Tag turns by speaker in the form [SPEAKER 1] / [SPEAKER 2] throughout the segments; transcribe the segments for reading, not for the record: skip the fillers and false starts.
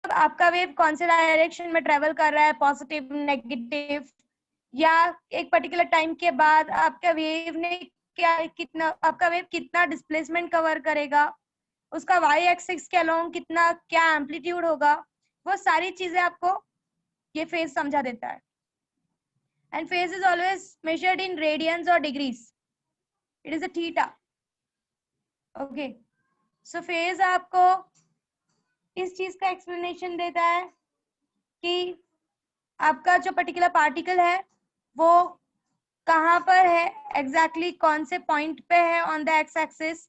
[SPEAKER 1] आपका वेव कौन से डायरेक्शन में ट्रेवल कर रहा है, पॉजिटिव, नेगेटिव, या एक पर्टिकुलर टाइम के बाद आपका वेव ने आपका वेव कितना डिस्प्लेसमेंट कवर करेगा, उसका वाई एक्सिस के अलोंग कितना क्या एम्पलीट्यूड होगा, वो सारी चीजें आपको ये फेज समझा देता है. And phase is always measured in radians और degrees. It is a theta. Okay, so phase आपको इस चीज का एक्सप्लेनेशन देता है कि आपका जो पर्टिकुलर पार्टिकल है वो कहाँ पर है, एग्जैक्टली कौन से पॉइंट पे है ऑन द एक्स एक्सिस.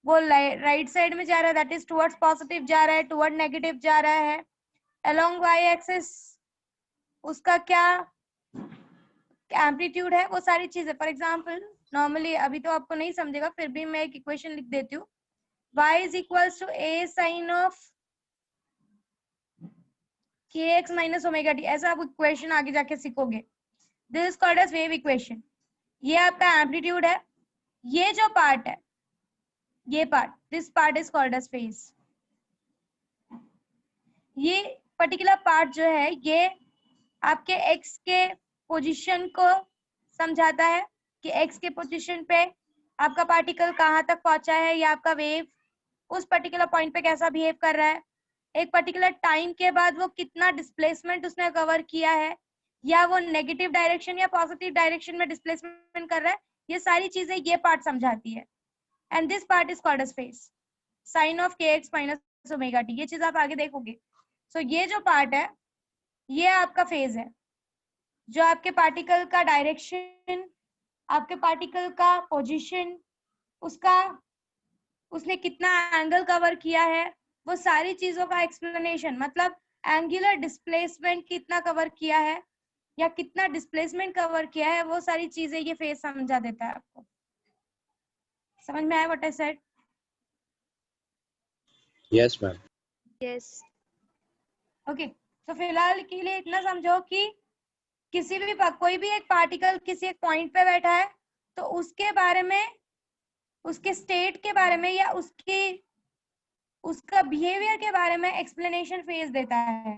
[SPEAKER 1] वो राइट साइड में जा रहा है, दैट इज टुवर्ड्स पॉजिटिव जा रहा है, टुवर्ड नेगेटिव जा रहा है. अलोंग वाई एक्सिस उसका क्या एम्पलीट्यूड है, वो सारी चीजें. फॉर एग्जाम्पल नॉर्मली अभी तो आपको नहीं समझेगा, फिर भी मैं एक इक्वेशन लिख देती हूँ. y is equals to a sin of kx minus omega t. ऐसा आप इक्वेशन आगे जाके सीखोगे. This is called as wave equation. ये आपका एम्पलीट्यूड है. ये जो पार्ट है, ये part, this part is called as phase. ये पर्टिकुलर पार्ट जो है ये आपके x के पोजीशन को समझाता है कि x के पोजीशन पे आपका पार्टिकल कहाँ तक पहुंचा है, या आपका वेव उस पर्टिकुलर पॉइंट पे कैसा बिहेव कर रहा है, एक पर्टिकुलर टाइम के बाद वो कितना डिस्प्लेसमेंट उसने कवर किया है, या वो नेगेटिव डायरेक्शन या पॉजिटिव डायरेक्शन में डिस्प्लेसमेंट कर रहा है. ये सारी चीजें ये पार्ट समझाती है. And this part is called as phase, sine of kx minus omega t. ये चीज आप आगे देखोगे. सो ये जो पार्ट है ये आपका फेज है, जो आपके पार्टिकल का डायरेक्शन, आपके पार्टिकल का पोजीशन, उसका उसने कितना एंगल कवर किया है, वो सारी चीजों का एक्सप्लेनेशन, मतलब एंगुलर डिस्प्लेसमेंट कितना कवर किया है या कितना डिस्प्लेसमेंट कवर किया है, वो सारी चीजें ये फेज समझा देता है आपको. समझ में आया what I said?
[SPEAKER 2] Yes ma'am.
[SPEAKER 3] Yes.
[SPEAKER 1] Okay, तो फिलहाल के लिए इतना समझो कि किसी भी कोई भी एक पार्टिकल किसी एक पॉइंट पे बैठा है तो उसके बारे में, उसके स्टेट के बारे में या उसका बिहेवियर के बारे में एक्सप्लेनेशन फेज देता है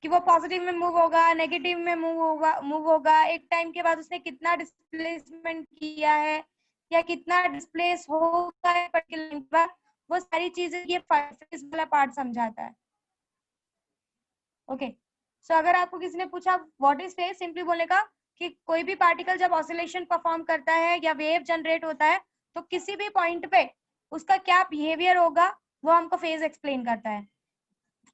[SPEAKER 1] कि वो पॉजिटिव में मूव होगा, नेगेटिव में मूव होगा, एक टाइम के बाद उसने कितना डिस्प्लेसमेंट किया है या कितना डिस्प्लेस होगा पर्टिकुलर टाइम पर. वो सारी चीजें ये फेज वाला पार्ट समझाता है. ओके, सो अगर आपको किसी ने पूछा व्हाट इज फेज, सिंपली बोलने का कि कोई भी पार्टिकल जब ऑसिलेशन परफॉर्म करता है या वेव जनरेट होता है तो किसी भी पॉइंट पे उसका क्या बिहेवियर होगा वो हमको फेज एक्सप्लेन करता है.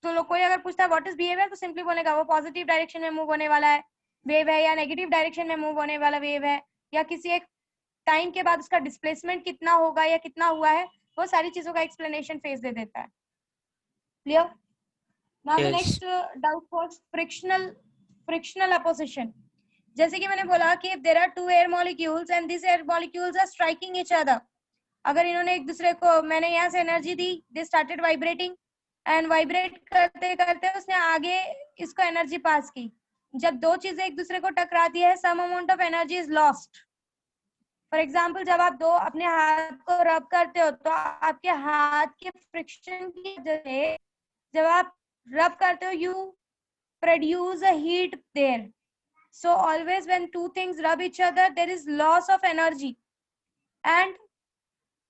[SPEAKER 1] तो लोग कोई अगर पूछता है व्हाट इज बिहेवियर, तो सिंपली बोलेगा वो पॉजिटिव डायरेक्शन में मूव होने वाला है वेव है, या नेगेटिव डायरेक्शन में मूव होने वाला वेव है, या किसी एक टाइम के बाद उसका डिस्प्लेसमेंट कितना होगा या कितना हुआ है, वो सारी चीजों का एक्सप्लेनेशन फेज दे देता है. Clear? Now the next doubt was frictional opposition. जैसे कि मैंने बोला कि there are two air molecules and this air molecules are striking each other. अगर इन्होंने एक दूसरे को, मैंने यहाँ से एनर्जी दी, they started vibrating and vibrate करते करते उसने आगे इसको एनर्जी पास की. जब दो चीजें एक दूसरे को टकराती है, some amount of energy is lost. For example जब आप दो अपने हाथ को रब करते हो तो आपके हाथ के फ्रिक्शन की वजह से जब आप रब करते हो you produce a heat there. So always when two things rub each other there is loss of energy. And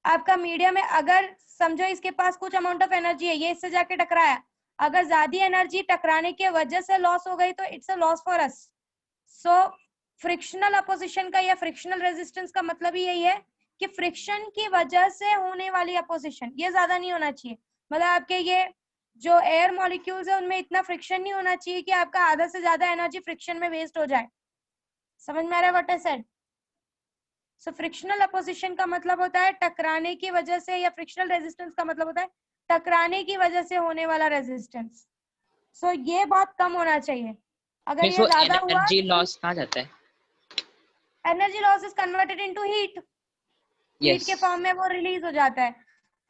[SPEAKER 1] आपका मीडियम में अगर समझो इसके पास कुछ अमाउंट ऑफ एनर्जी है, ये इससे जाके टकराया, अगर ज्यादा एनर्जी टकराने की वजह से लॉस हो गई तो it's a loss for us. So frictional opposition का या फ्रिक्शनल रेजिस्टेंस का मतलब ही यही है कि फ्रिक्शन की वजह से होने वाली अपोजिशन ये ज्यादा नहीं होना चाहिए. मतलब आपके ये जो एयर मॉलिक्यूल्स है उनमें इतना फ्रिक्शन नहीं होना चाहिए कि आपका आधा से ज्यादा एनर्जी फ्रिक्शन में वेस्ट हो जाए. समझ में आ रहा है what I said? So frictional opposition का मतलब होता है टकराने की वजह से, या फ्रिक्शनल रेजिस्टेंस का मतलब होता है टकराने की वजह से होने वाला रेजिस्टेंस. सो ये बहुत कम होना चाहिए. अगर ये ज्यादा हुआ,
[SPEAKER 4] एनर्जी लॉस कहाँ जाता है?
[SPEAKER 1] Energy loss is converted into heat. Heat के फॉर्म में वो रिलीज हो जाता है.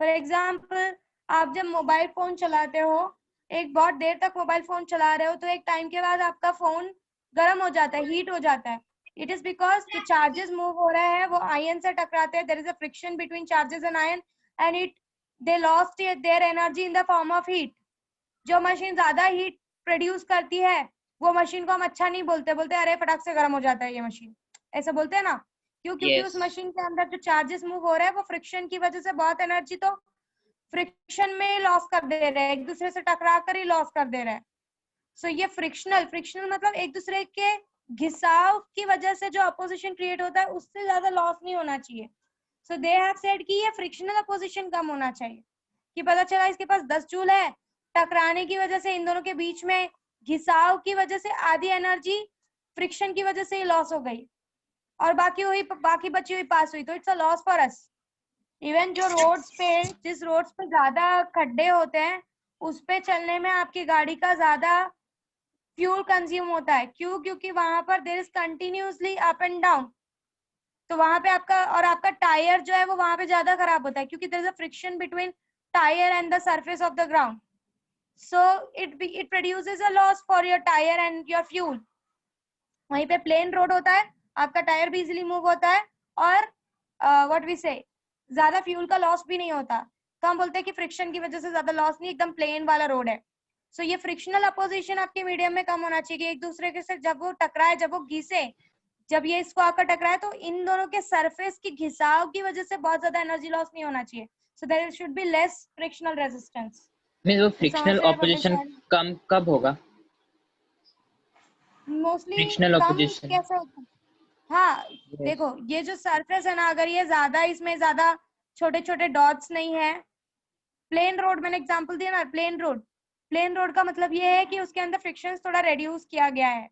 [SPEAKER 1] फॉर एग्जाम्पल आप जब मोबाइल फोन चलाते हो, एक बहुत देर तक मोबाइल फोन चला रहे हो तो एक टाइम के बाद आपका फोन गर्म हो जाता है, हीट हो जाता है. इट इज बिकॉज जो चार्जेस मूव हो रहे हैं वो आयन से टकराते हैं. There is a friction between charges and ion and it they lost their energy in the form of heat. जो मशीन ज्यादा हीट प्रोड्यूस करती है वो मशीन को हम अच्छा नहीं बोलते, बोलते अरे फटाक से गर्म हो जाता है ये मशीन, ऐसा बोलते हैं ना। क्यों? क्योंकि
[SPEAKER 2] Yes.
[SPEAKER 1] उस मशीन के अंदर जो चार्जेस मूव हो रहे हैं वो फ्रिक्शन की वजह से बहुत एनर्जी तो फ्रिक्शन में लॉस कर दे रहे हैं, एक दूसरे से टकरा कर ही लॉस कर दे रहे हैं। सो ये फ्रिक्शनल मतलब एक दूसरे के घिसाव की वजह से जो अपोजिशन क्रिएट होता है उससे ज्यादा लॉस नहीं होना चाहिए। सो दे हैव सेड कि ये फ्रिक्शनल अपोजिशन कम होना चाहिए, कि पता चला इसके पास 10 जूल है, टकराने की वजह से इन दोनों के बीच में घिसाव की वजह से आधी एनर्जी फ्रिक्शन की वजह से ही लॉस हो गई और बाकी बची हुई पास हुई, तो it's a loss for us. Even जो रोड्स पे, जिस रोड्स पे ज्यादा खड्डे होते हैं उस पे चलने में आपकी गाड़ी का ज्यादा फ्यूल कंज्यूम होता है। क्यों? क्योंकि वहां पर there is continuously up and down, तो वहां पे आपका टायर जो है वो वहां पे ज्यादा खराब होता है क्योंकि there is a friction between tyre and the surface of the ground, so it produces a loss for your tyre and your fuel. वहीं पे प्लेन रोड होता है, आपका टायर भी इजीली मूव होता है और व्हाट वी से ज्यादा फ्यूल का लॉस भी नहीं होता। तो हम बोलते हैं कि फ्रिक्शन की वजह से ज्यादा लॉस नहीं, एकदम प्लेन वाला रोड है। सो ये फ्रिक्शनल अपोजिशन आपके मीडियम में कम होना चाहिए कि एक दूसरे के से जब वो टकराए, जब वो घिसे, जब ये इसको आकर टकराए तो इन दोनों के सरफेस की घिसाव की वजह से बहुत ज्यादा एनर्जी लॉस नहीं होना चाहिए। So there should be less frictional resistance.
[SPEAKER 2] Means वो फ्रिक्शनल ऑपोजिशन कम कब होगा?
[SPEAKER 1] मोस्टली
[SPEAKER 2] फ्रिक्शनल
[SPEAKER 1] कम
[SPEAKER 2] ऑपोजिशन।
[SPEAKER 1] कैसे होता है? हाँ
[SPEAKER 2] Yes.
[SPEAKER 1] देखो ये जो सरफेस है ना, अगर ये ज्यादा इसमें ज्यादा छोटे छोटे डॉट्स नहीं है, प्लेन रोड मैंने एग्जांपल दिया ना, प्लेन रोड का मतलब ये है कि उसके अंदर फ्रिक्शन थोड़ा रेड्यूस किया गया है।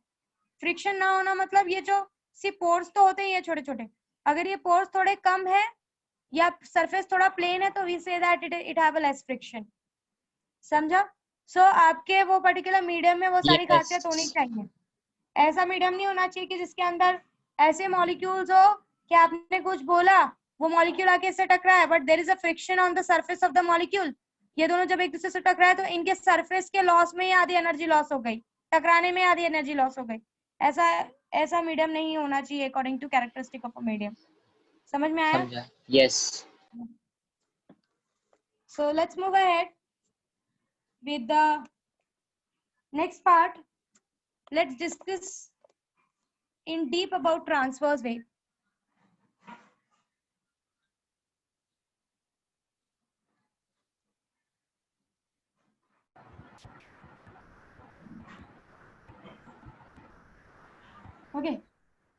[SPEAKER 1] फ्रिक्शन ना होना मतलब ये जो सी पोर्स तो होते ही है छोटे छोटे, अगर ये पोर्स थोड़े कम है या सरफेस थोड़ा प्लेन है तो we say that it have a less friction. समझा? सो आपके वो पर्टिकुलर मीडियम में वो सारी
[SPEAKER 2] Yes.
[SPEAKER 1] खासियत होनी चाहिए। ऐसा मीडियम नहीं होना चाहिए कि जिसके अंदर ऐसे मॉलिक्यूल्स हो कि आपने कुछ बोला, वो मॉलिक्यूल आके इससे टकराया but there is a friction on the surface of the molecule, ये दोनों जब एक दूसरे से टकराए तो इनके सरफेस के लॉस में ही आधी एनर्जी लॉस हो गई, टकराने में आधी एनर्जी लॉस हो गई। ऐसा मीडियम नहीं होना चाहिए according to characteristic of a medium. समझ में आया?
[SPEAKER 2] समझा। Yes.
[SPEAKER 1] So let's move ahead with the next part. Let's discuss in deep about transverse wave. Okay.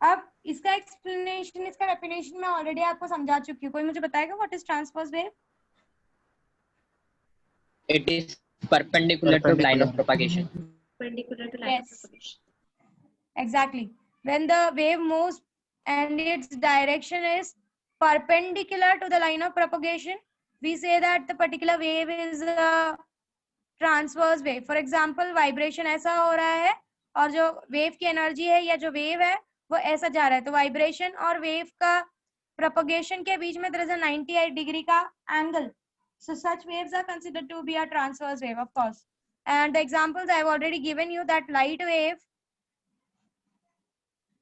[SPEAKER 1] अब इसका एक्सप्लेनेशन, इसका डेफिनेशन मैं ऑलरेडी आपको समझा चुकी हूँ। कोई मुझे बताएगा what is transverse wave?
[SPEAKER 2] It is perpendicular to line of propagation.
[SPEAKER 3] Perpendicular to line of propagation.
[SPEAKER 1] Exactly. When the wave moves and its direction is perpendicular to the line of propagation, we say that the particular wave is a transverse wave. For example, vibration ऐसा हो रहा है और जो wave की energy है या जो wave है वो ऐसा जा रहा है, तो vibration और wave का propagation के बीच में there is a 98 degree का angle. So such waves are considered to be a transverse wave, of course. And the examples I have already given you, that light wave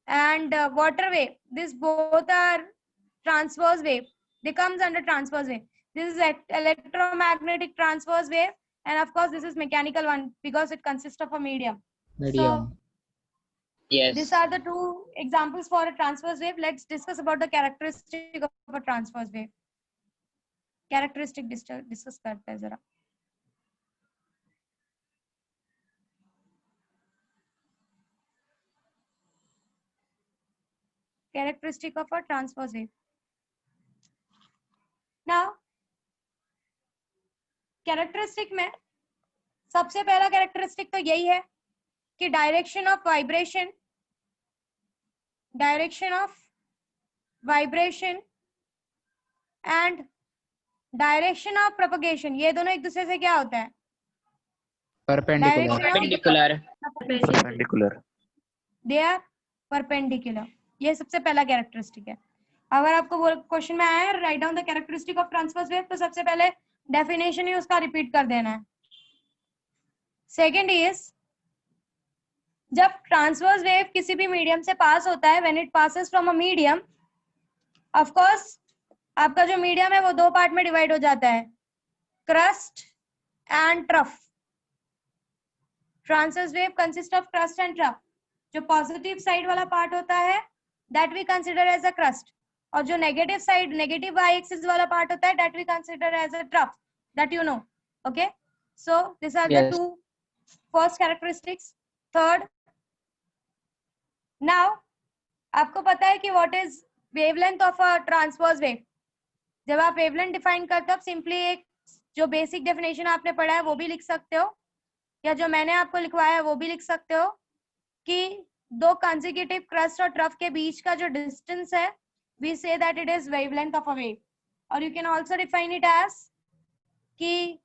[SPEAKER 1] and water wave, this both are transverse wave. They comes under transverse wave. This is electromagnetic transverse wave, and of course this is mechanical one because it consists of a medium. So
[SPEAKER 2] Yes.
[SPEAKER 1] these are the two examples for a transverse wave. Let's discuss about the characteristic of a transverse wave. Characteristic discuss करते हैं जरा. Characteristic of a transverse wave. Now, characteristic में सबसे पहला characteristic तो यही है कि direction of vibration and direction of propagation, ये दोनों एक दूसरे से क्या होता है?
[SPEAKER 2] Perpendicular.
[SPEAKER 1] They are perpendicular. ये सबसे पहला कैरेक्टरिस्टिक है। अगर आपको क्वेश्चन में आया write down the characteristic of transverse wave, तो सबसे पहले डेफिनेशन ही उसका रिपीट कर देना है। सेकेंड इज, जब ट्रांसवर्स वेव किसी भी मीडियम से पास होता है, when it passes from a medium, of course आपका जो मीडियम है वो दो पार्ट में डिवाइड हो जाता है। crust and trough. Transverse wave consists of crust and trough. जो पॉजिटिव साइड वाला पार्ट होता है that we consider as a crust, और जो negative side, negative y axis वाला पार्ट होता है that we consider as a trough. That you know. Okay, so these are the two first characteristics. Third, now आपको पता है कि what is wavelength of a transverse wave. जब आप wavelength define करते हो आप simply एक जो basic definition आपने पढ़ा है वो भी लिख सकते हो, या जो मैंने आपको लिखवाया है वो भी लिख सकते हो कि दो consecutive crust और trough के बीच का जो distance है we say that it is wavelength of a wave. और you can also define it as कि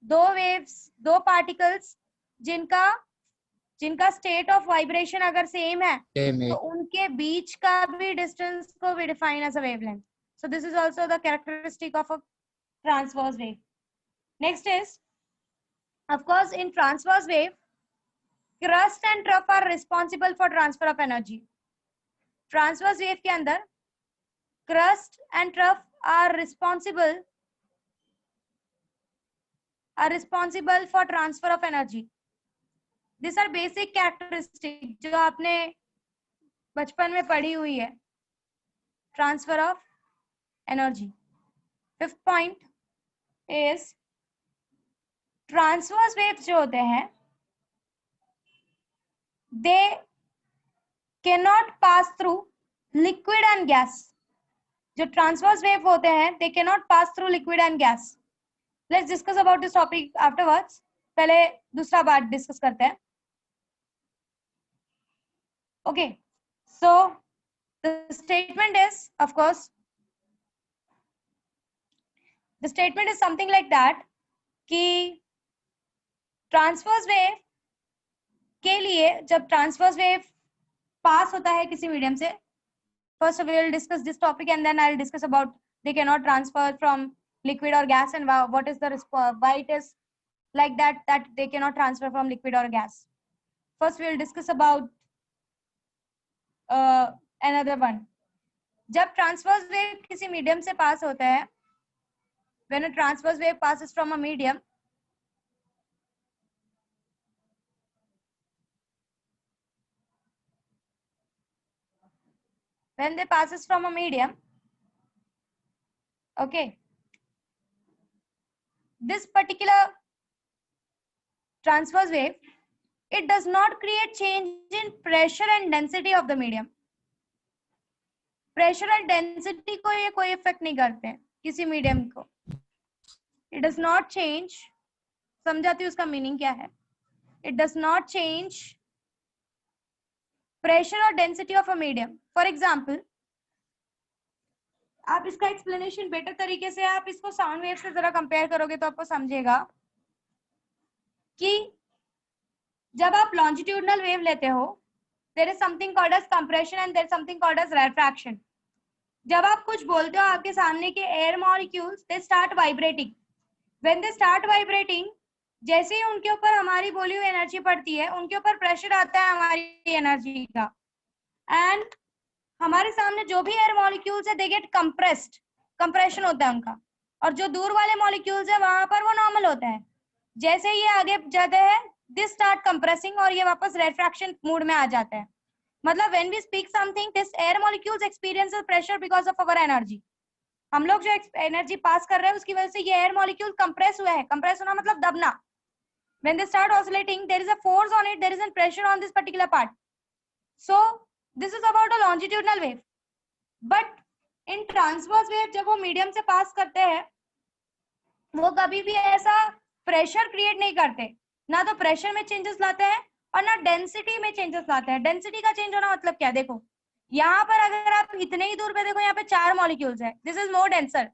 [SPEAKER 1] दो waves, दो particles जिनका state of vibration अगर same है तो उनके बीच का भी distance को we define as a wavelength. So this is also the characteristic of a transverse wave. Next is, of course, in transverse wave, crust and trough are responsible for transfer of energy. Transverse wave के अंदर crust and trough are responsible for transfer of energy. These are basic characteristics जो आपने बचपन में पढ़ी हुई है. Transfer of energy. Fifth point is transverse waves जो होते हैं they cannot pass through liquid and gas. जो transverse wave होते हैं they cannot pass through liquid and gas. Let's discuss about this topic afterwards. पहले दूसरा बात डिस्कस करते हैं. Okay, so the statement is, of course, the statement is something like that कि transverse wave के लिए जब transverse wave pass होता है किसी मीडियम से, first we will discuss this topic and then I'll discuss about they cannot transfer from liquid or gas and what is the why it is like that they cannot transfer from liquid or gas. First we will discuss about another one. जब transverse wave किसी medium से पास होता है, when a transverse wave passes from a medium, when they passes from a medium, okay, this particular transverse wave, it does not create change in pressure and density of the medium. Pressure and density को ये कोई effect नहीं करते हैं किसी medium को. It does not change. समझाती हूँ उसका मीनिंग क्या है. It does not change pressure or density of a medium. For example, आप इसका एक्सप्लेनेशन बेटर तरीके से आप इसको साउंड वेव से जरा कंपेयर करोगे तो आपको समझेगा कि जब आप लॉन्जिट्यूडनल वेव लेते हो there is something called as compression and there is something called as rarefaction. जब आप कुछ बोलते हो आपके सामने के air molecules they start vibrating. When they start vibrating, जैसे ही उनके ऊपर हमारी बोली हुई एनर्जी पड़ती है उनके ऊपर प्रेशर आता है हमारी एनर्जी का, एंड हमारे सामने जो भी एयर मॉलिक्यूल्स है दे गेट कंप्रेस्ड, कंप्रेशन होता है उनका, और जो दूर वाले मॉलिक्यूल्स है वहां पर वो नॉर्मल होता है. जैसे ये आगे जाते हैं दिस स्टार्ट कंप्रेसिंग और ये वापस रेफ्रैक्शन मोड में आ जाता है. मतलब when we speak something this air molecules experiences pressure because of our energy. हम लोग जो एनर्जी पास कर रहे हैं उसकी वजह से ये एयर मॉलिक्यूल कंप्रेस हुआ है. कंप्रेस होना मतलब दबना. When they start oscillating, there is a force on it, there is a pressure on this particular part. So this is about a longitudinal wave. But in transverse wave जब वो medium से पास करते हैं वो कभी भी ऐसा प्रेशर क्रिएट नहीं करते. ना तो प्रेशर में चेंजेस लाते हैं और ना डेंसिटी में चेंजेस लाते हैं. डेंसिटी का चेंज होना मतलब क्या, देखो यहाँ पर अगर आप इतने ही दूर पे देखो यहाँ पे 4 मॉलिक्यूल्स है, दिस इज मोर डेंसर,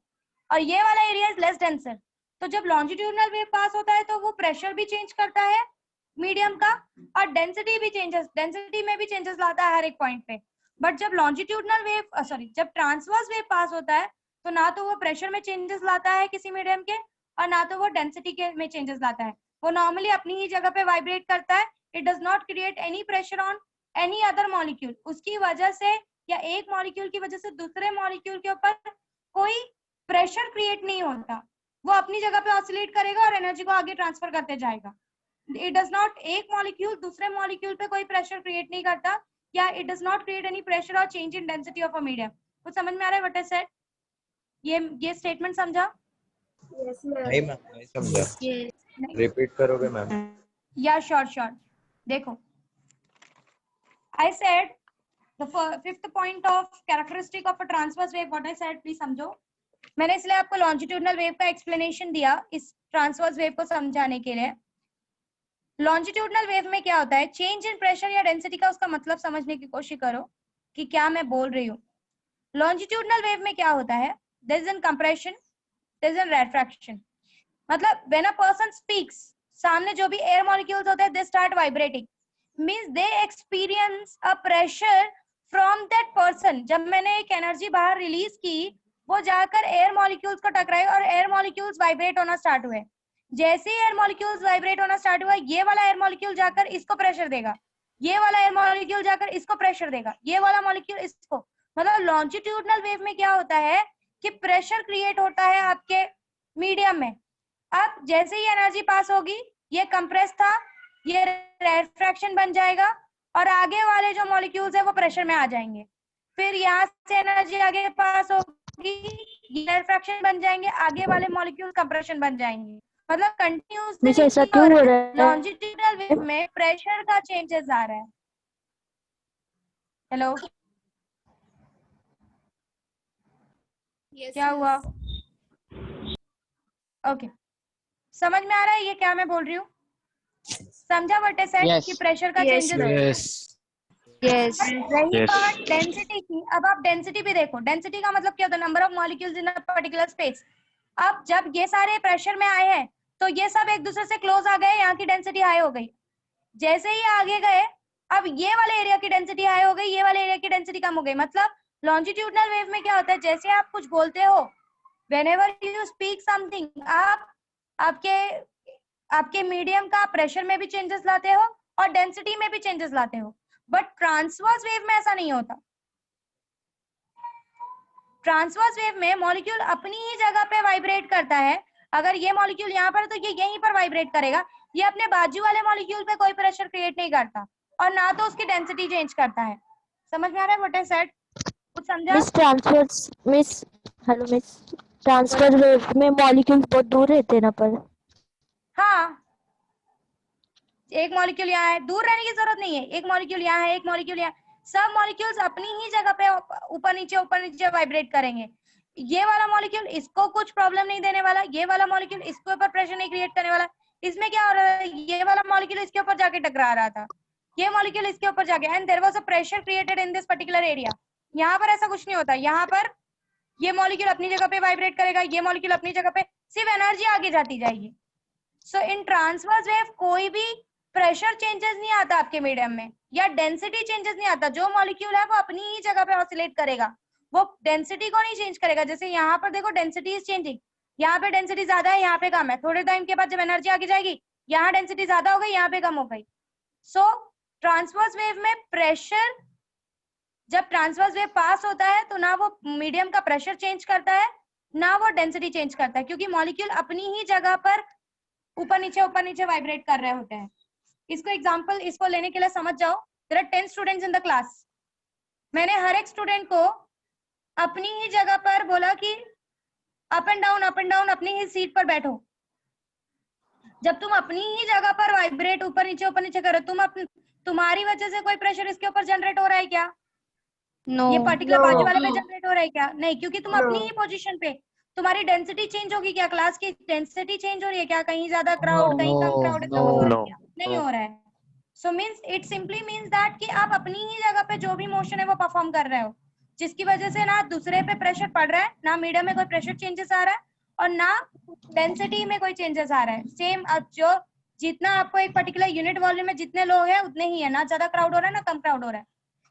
[SPEAKER 1] और ये वाला एरिया इज लेस डेंसर. तो जब लॉन्जिट्यूडनल वेव पास होता है तो वो प्रेशर भी चेंज करता है मीडियम का और डेंसिटी में भी चेंजेस लाता है हर एक पॉइंट पे. बट जब लॉन्जिट्यूडनल वेव जब ट्रांसवर्स वेव पास होता है तो ना तो वो प्रेशर में चेंजेस लाता है किसी मीडियम के और ना तो वो डेंसिटी के में चेंजेस लाता है. वो नॉर्मली अपनी ही जगह पे वाइब्रेट करता है. It does not create any pressure on any other molecule. उसकी वजह से या एक मॉलिक्यूल की वजह से दूसरे मॉलिक्यूल के ऊपर कोई प्रेशर क्रिएट नहीं होता. वो अपनी जगह पे ऑसिलेट करेगा और एनर्जी को आगे ट्रांसफर करते जाएगा। इट डज नॉट, एक मॉलिक्यूल दूसरे मॉलिक्यूल पे कोई प्रेशर क्रिएट नहीं करता, या it does not create any pressure और change in density of a medium. कुछ समझ में आ रहा है व्हाट आई सेड? ये स्टेटमेंट समझा?
[SPEAKER 4] नहीं मैम, नहीं समझा,
[SPEAKER 3] Yes.
[SPEAKER 4] रिपीट करोगे मैम?
[SPEAKER 1] या श्योर। देखो, I said the fifth point of characteristic of a transverse wave, what I said please समझो। मैंने इसलिए आपको लॉन्जिट्यूडनल वेव का एक्सप्लेनेशन दिया इस ट्रांसवर्स वेव को समझाने के लिए। लॉन्जिट्यूडनल वेव में क्या होता है, चेंज इन प्रेशर या डेंसिटी का उसका मतलब समझने की कोशिश करो कि क्या मैं बोल रही हूँ। लॉन्जिट्यूडनल वेव में क्या होता है, there is an compression, there is an refraction. मतलब व्हेन अ पर्सन स्पीक्स, सामने जो भी एयर मॉलिक्यूल्स होते हैं they start vibrating, means they experience a pressure from that person. जब मैंने एक एनर्जी बाहर रिलीज की, वो जाकर एयर मॉलिक्यूल्स को टकराई और एयर मॉलिक्यूल्स वाइब्रेट होना स्टार्ट हुए। जैसे ही एयर मॉलिक्यूल्स वाइब्रेट होना स्टार्ट हुआ, ये वाला एयर मॉलिक्यूल जाकर इसको प्रेशर देगा, ये वाला एयर मॉलिक्यूल जाकर इसको प्रेशर देगा, ये वाला मॉलिक्यूल इसको। मतलब लॉन्जिट्यूडनल वेव में क्या होता है कि प्रेशर क्रिएट होता है आपके मीडियम में। अब जैसे ही एनर्जी पास होगी, ये कंप्रेस था, ये रेफ्रैक्शन बन जाएगा और आगे वाले जो मॉलिक्यूल्स है वो प्रेशर में आ जाएंगे। फिर यहाँ से एनर्जी आगे पास होगी, ये रेफ्रैक्शन बन जाएंगे, आगे वाले मॉलिक्यूल कंप्रेशन बन जाएंगे। मतलब कंटिन्यूसली
[SPEAKER 5] ऐसा क्यों हो रहा है?
[SPEAKER 1] लॉन्जिट्यूडनल वेव में प्रेशर का चेंजेस आ रहा है। Hello,
[SPEAKER 3] Yes.
[SPEAKER 1] क्या हुआ? ओके, समझ में आ रहा है ये क्या मैं बोल रही हूँ? समझा व्हाट आई सेड
[SPEAKER 2] Yes.
[SPEAKER 1] कि प्रेशर का
[SPEAKER 3] Yes.
[SPEAKER 1] चेंजेस।
[SPEAKER 5] यस
[SPEAKER 1] रही बात डेंसिटी की, अब आप डेंसिटी भी देखो। डेंसिटी का मतलब क्या होता है, number of molecules in a particular space. अब जब ये सारे प्रेशर में आए हैं तो ये सब एक दूसरे से क्लोज आ गए, यहाँ की डेंसिटी हाई हो गई। जैसे ही आगे गए, अब ये वाले एरिया की डेंसिटी हाई हो गई, ये वाले एरिया की डेंसिटी कम हो गई। मतलब लॉन्जिट्यूडनल वेव में क्या होता है, जैसे आप कुछ बोलते हो, whenever you speak something, आप आपके मीडियम का प्रेशर में भी चेंजेस लाते हो और डेंसिटी में भी चेंजेस लाते हो। बट ट्रांसवर्स वेव में ऐसा नहीं होता। ट्रांसवर्स वेव में मॉलिक्यूल अपनी ही जगह पे वाइब्रेट करता है। अगर ये मॉलिक्यूल यहाँ पर तो ये यहीं पर वाइब्रेट करेगा, ये अपने बाजू वाले मॉलिक्यूल पे कोई प्रेशर क्रिएट नहीं करता और ना तो उसकी डेंसिटी चेंज करता है। समझ में आ रहा है व्हाट आई सेड? कुछ समझा?
[SPEAKER 5] हेलो मिस, ट्रांसफर वेव में मॉलिक्यूल्स बहुत दूर रहते हैं ना पर।
[SPEAKER 1] हाँ, एक मॉलिक्यूल यहाँ है, दूर रहने की जरूरत नहीं है। एक मॉलिक्यूल यहाँ है, एक मॉलिक्यूल यहाँ, सब मॉलिक्यूल्स अपनी ही जगह पे ऊपर नीचे वाइब्रेट करेंगे। ये वाला मॉलिक्यूल इसको कुछ प्रॉब्लम नहीं देने वाला, ये वाला मॉलिक्यूल इसके ऊपर प्रेशर नहीं क्रिएट करने वाला। इसमें क्या हो रहा है, ये वाला मॉलिक्यूल इसके ऊपर जाके टकरा रहा था, ये मॉलिक्यूल इसके ऊपर जाके, and there was a pressure created in this particular area. यहाँ पर ऐसा कुछ नहीं होता, यहाँ पर ये मॉलिक्यूल अपनी जगह पे वाइब्रेट करेगा, ये मॉलिक्यूल अपनी जगह पे, सिर्फ एनर्जी आगे जाती जाएगी। सो इन ट्रांसवर्स वेव कोई भी प्रेशर चेंजेस नहीं आता आपके मीडियम में, या डेंसिटी चेंजेस नहीं आता। जो मॉलिक्यूल है वो अपनी ही जगह पे ऑसिलेट करेगा, वो डेंसिटी को नहीं चेंज करेगा। जैसे यहाँ पर देखो डेंसिटी इज चेंजिंग, यहाँ पे डेंसिटी ज्यादा है, यहाँ पे कम है। थोड़े टाइम के बाद जब एनर्जी आगे जाएगी, यहाँ डेंसिटी ज्यादा हो गई, यहाँ पे कम हो गई। सो ट्रांसवर्स वेव में प्रेशर, जब ट्रांसवर्स वेव पास होता है तो ना वो मीडियम का प्रेशर चेंज करता है, ना वो डेंसिटी चेंज करता है, क्योंकि मॉलिक्यूल अपनी ही जगह पर ऊपर नीचे वाइब्रेट कर रहे होते हैं। इसको एग्जांपल इसको लेने के लिए समझ जाओ। There are 10 students in the class. मैंने हर एक स्टूडेंट को अपनी ही जगह पर बोला कि अप एंड डाउन अपनी ही सीट पर बैठो। जब तुम अपनी ही जगह पर वाइब्रेट ऊपर नीचे करो, तुम्हारी वजह से कोई प्रेशर इसके ऊपर जनरेट हो रहा है क्या?
[SPEAKER 5] नो
[SPEAKER 1] ये पर्टिकुलर बाजू वाले पे जनरेट हो रहा है क्या? नहीं, क्योंकि तुम अपनी ही पोजीशन पे। तुम्हारी डेंसिटी चेंज होगी क्या? क्लास की डेंसिटी चेंज हो रही है क्या? कहीं ज्यादा क्राउड, कहीं कम क्राउड है, तब हो रहा है क्या? नहीं हो रहा है। So means it simply means that कि आप अपनी ही जगह पे जो भी मोशन है वो परफॉर्म कर रहे हो, जिसकी वजह से ना दूसरे पे प्रेशर पड़ रहा है, ना मीडियम में कोई प्रेशर चेंजेस आ रहा है और ना डेंसिटी में कोई चेंजेस आ रहा है। सेम जो जितना आपको एक पर्टिकुलर यूनिट वॉल्यूम में जितने लोग हैं उतने ही है, ना ज्यादा क्राउड हो रहा है ना कम क्राउड हो रहा है।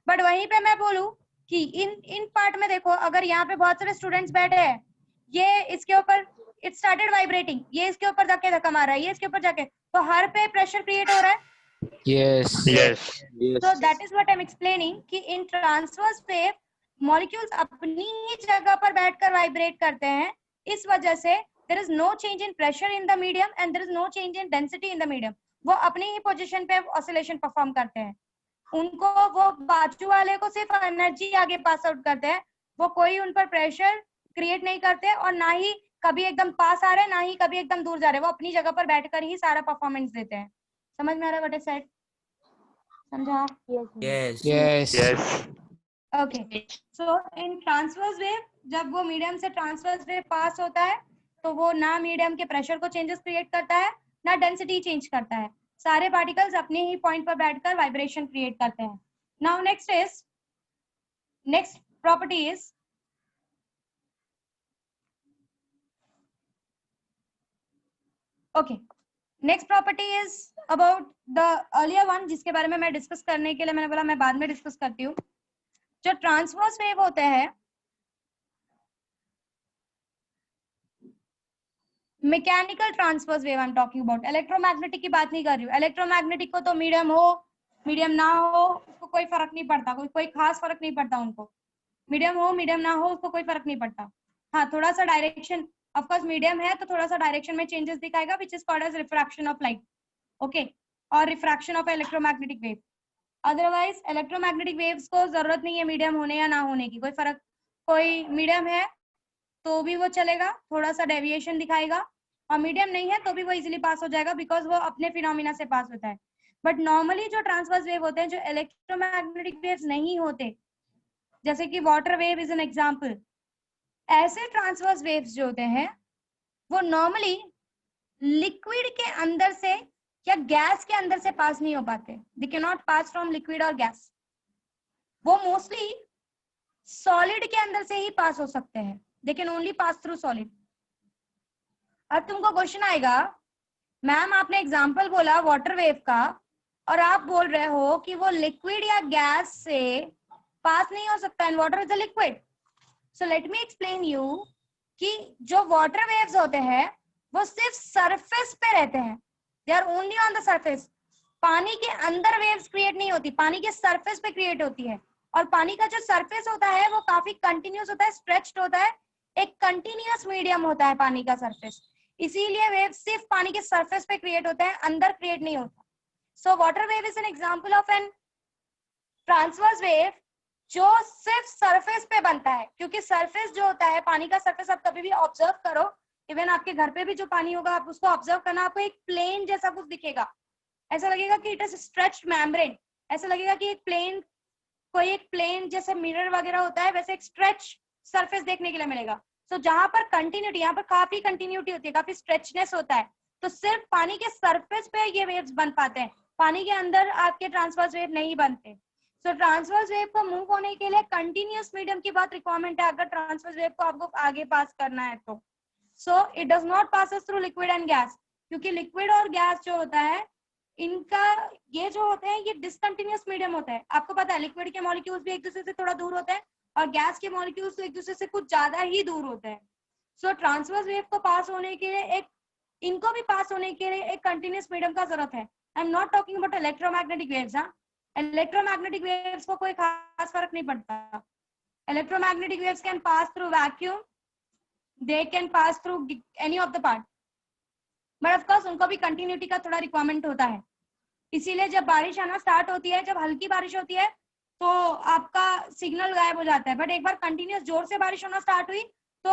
[SPEAKER 1] बट वहीं पे मैं बोलूं कि इन पार्ट में देखो, अगर यहाँ पे बहुत सारे स्टूडेंट्स बैठे हैं, ये इसके ऊपर इट स्टार्टेड वाइब्रेटिंग, ये इसके ऊपर जाके धक्का मार रहा है, ये इसके ऊपर जाके, तो हर पे प्रेशर क्रिएट हो रहा है।
[SPEAKER 6] Yes.
[SPEAKER 1] So that is what I'm explaining कि in transverse wave molecules अपनी ही जगह पर बैठकर वाइब्रेट करते हैं, इस वजह से there is no change in pressure in the medium and there is no change in density in the medium. वो अपनी ही पोजीशन पे ऑसिलेशन परफॉर्म करते हैं. उनको वो बाजू वाले को सिर्फ एनर्जी आगे पास आउट करते हैं, वो कोई उन पर प्रेशर क्रिएट नहीं करते और ना ही कभी एकदम पास आ रहे हैं ना ही कभी एकदम दूर जा रहे हैं. वो अपनी जगह पर बैठकर ही सारा परफॉर्मेंस देते हैं. समझ में आ रहा है व्हाट इज सेड? समझा?
[SPEAKER 6] Yes.
[SPEAKER 7] Yes.
[SPEAKER 4] Yes.
[SPEAKER 1] ओके. सो इन ट्रांसवर्स वेव जब वो मीडियम से ट्रांसवर्स वेव पास होता है तो वो ना मीडियम के प्रेशर को चेंजेस क्रिएट करता है ना डेंसिटी चेंज करता है. सारे पार्टिकल्स अपने ही पॉइंट पर बैठकर वाइब्रेशन क्रिएट करते हैं. Now next property is okay. Next property is about the earlier one, जिसके बारे में मैं डिस्कस करने के लिए मैंने बोला मैं बाद में डिस्कस करती हूँ. जो ट्रांसवर्स वेव होते हैं, mechanical transverse wave I am talking about. Electromagnetic की बात नहीं कर रही हूँ. इलेक्ट्रोमैग्नेटिक को तो मीडियम हो मीडियम ना हो उसको कोई फर्क नहीं पड़ता, कोई खास फर्क नहीं पड़ता उनको. मीडियम हो मीडियम ना हो उसको कोई फर्क नहीं पड़ता. हाँ, थोड़ा सा डायरेक्शन ऑफ कोर्स मीडियम है तो थोड़ा सा डायरेक्शन में चेंजेस दिखाएगा which is called as refraction of light. Okay, और refraction of electromagnetic wave. Otherwise electromagnetic waves को जरूरत नहीं है मीडियम होने या ना होने की, कोई फर्क. कोई मीडियम है तो भी वो चलेगा, थोड़ा सा डेविएशन दिखाएगा, और मीडियम नहीं है तो भी वो इजीली पास हो जाएगा बिकॉज वो अपने फिनोमिना से पास होता है. बट नॉर्मली जो ट्रांसवर्स वेव होते हैं जो इलेक्ट्रोमैग्नेटिक वेव्स नहीं होते, जैसे कि water wave is an example, ऐसे ट्रांसवर्स वेव्स जो होते हैं वो नॉर्मली लिक्विड के अंदर से या गैस के अंदर से पास नहीं हो पाते. They can not pass from liquid और गैस. वो मोस्टली सॉलिड के अंदर से ही पास हो सकते हैं. They can only pass through solid. अब तुमको क्वेश्चन आएगा, मैम आपने एग्जांपल बोला वाटर वेव का और आप बोल रहे हो कि वो लिक्विड या गैस से पास नहीं हो सकता and water is a liquid. So let me explain you कि जो वाटर वेव्स होते हैं वो सिर्फ सरफेस पे रहते हैं. They are only on the surface. पानी के अंदर वेव्स क्रिएट नहीं होती, पानी के सरफेस पे क्रिएट होती है. और पानी का जो सरफेस होता है वो काफी कंटिन्यूस होता है, स्ट्रेच्ड होता है, एक कंटिन्यूअस मीडियम होता है पानी का सरफेस. इसीलिए वेव सिर्फ पानी के सरफेस पे क्रिएट होता है, अंदर क्रिएट नहीं होता. So water wave is an example of an transverse wave जो सिर्फ सरफेस पे बनता है. क्योंकि सरफेस जो होता है पानी का सरफेस, आप कभी भी ऑब्जर्व करो, इवन आपके घर पे भी जो पानी होगा आप उसको ऑब्जर्व करना, आपको एक प्लेन जैसा कुछ दिखेगा. ऐसा लगेगा कि इट इज स्ट्रेच्ड मेम्ब्रेन. ऐसा लगेगा कि एक प्लेन, कोई एक प्लेन जैसे मिरर वगैरह होता है वैसे एक स्ट्रेच सरफेस देखने के लिए मिलेगा. सो जहां पर कंटिन्यूटी, यहाँ पर काफी कंटिन्यूटी होती है, काफी स्ट्रेचनेस होता है, तो सिर्फ पानी के सरफेस पे ये वेव्स बन पाते हैं. पानी के अंदर आपके ट्रांसवर्स वेव नहीं बनते. सो ट्रांसवर्स वेव को मूव होने के लिए कंटिन्यूअस मीडियम की बहुत रिक्वायरमेंट है अगर ट्रांसवर्स वेव को आपको आगे पास करना है तो. So it does not passes through liquid and gas, क्योंकि लिक्विड और गैस जो होता है इनका ये जो होते हैं ये डिसकंटिन्यूअस मीडियम होता है. आपको पता है लिक्विड के मॉलिक्यूल्स भी एक दूसरे से थोड़ा दूर होते हैं और गैस के मॉलिक्यूल्स तो एक दूसरे से कुछ ज्यादा ही दूर होते हैं. सो ट्रांसवर्स वेव को पास होने के लिए इनको भी पास होने के लिए एक कंटिन्यूअस मीडियम का जरूरत है. I am not talking about electromagnetic waves. हाँ, इलेक्ट्रोमैग्नेटिक वेव्स को कोई खास फर्क नहीं पड़ता. Electromagnetic waves can pass through vacuum, they can pass through any of the part, but of course उनको भी कंटिन्यूटी का थोड़ा रिक्वायरमेंट होता है. इसीलिए जब बारिश आना स्टार्ट होती है, जब हल्की बारिश होती है तो आपका सिग्नल गायब हो जाता है, बट एक बार कंटिन्यूअस जोर से बारिश होना स्टार्ट हुई तो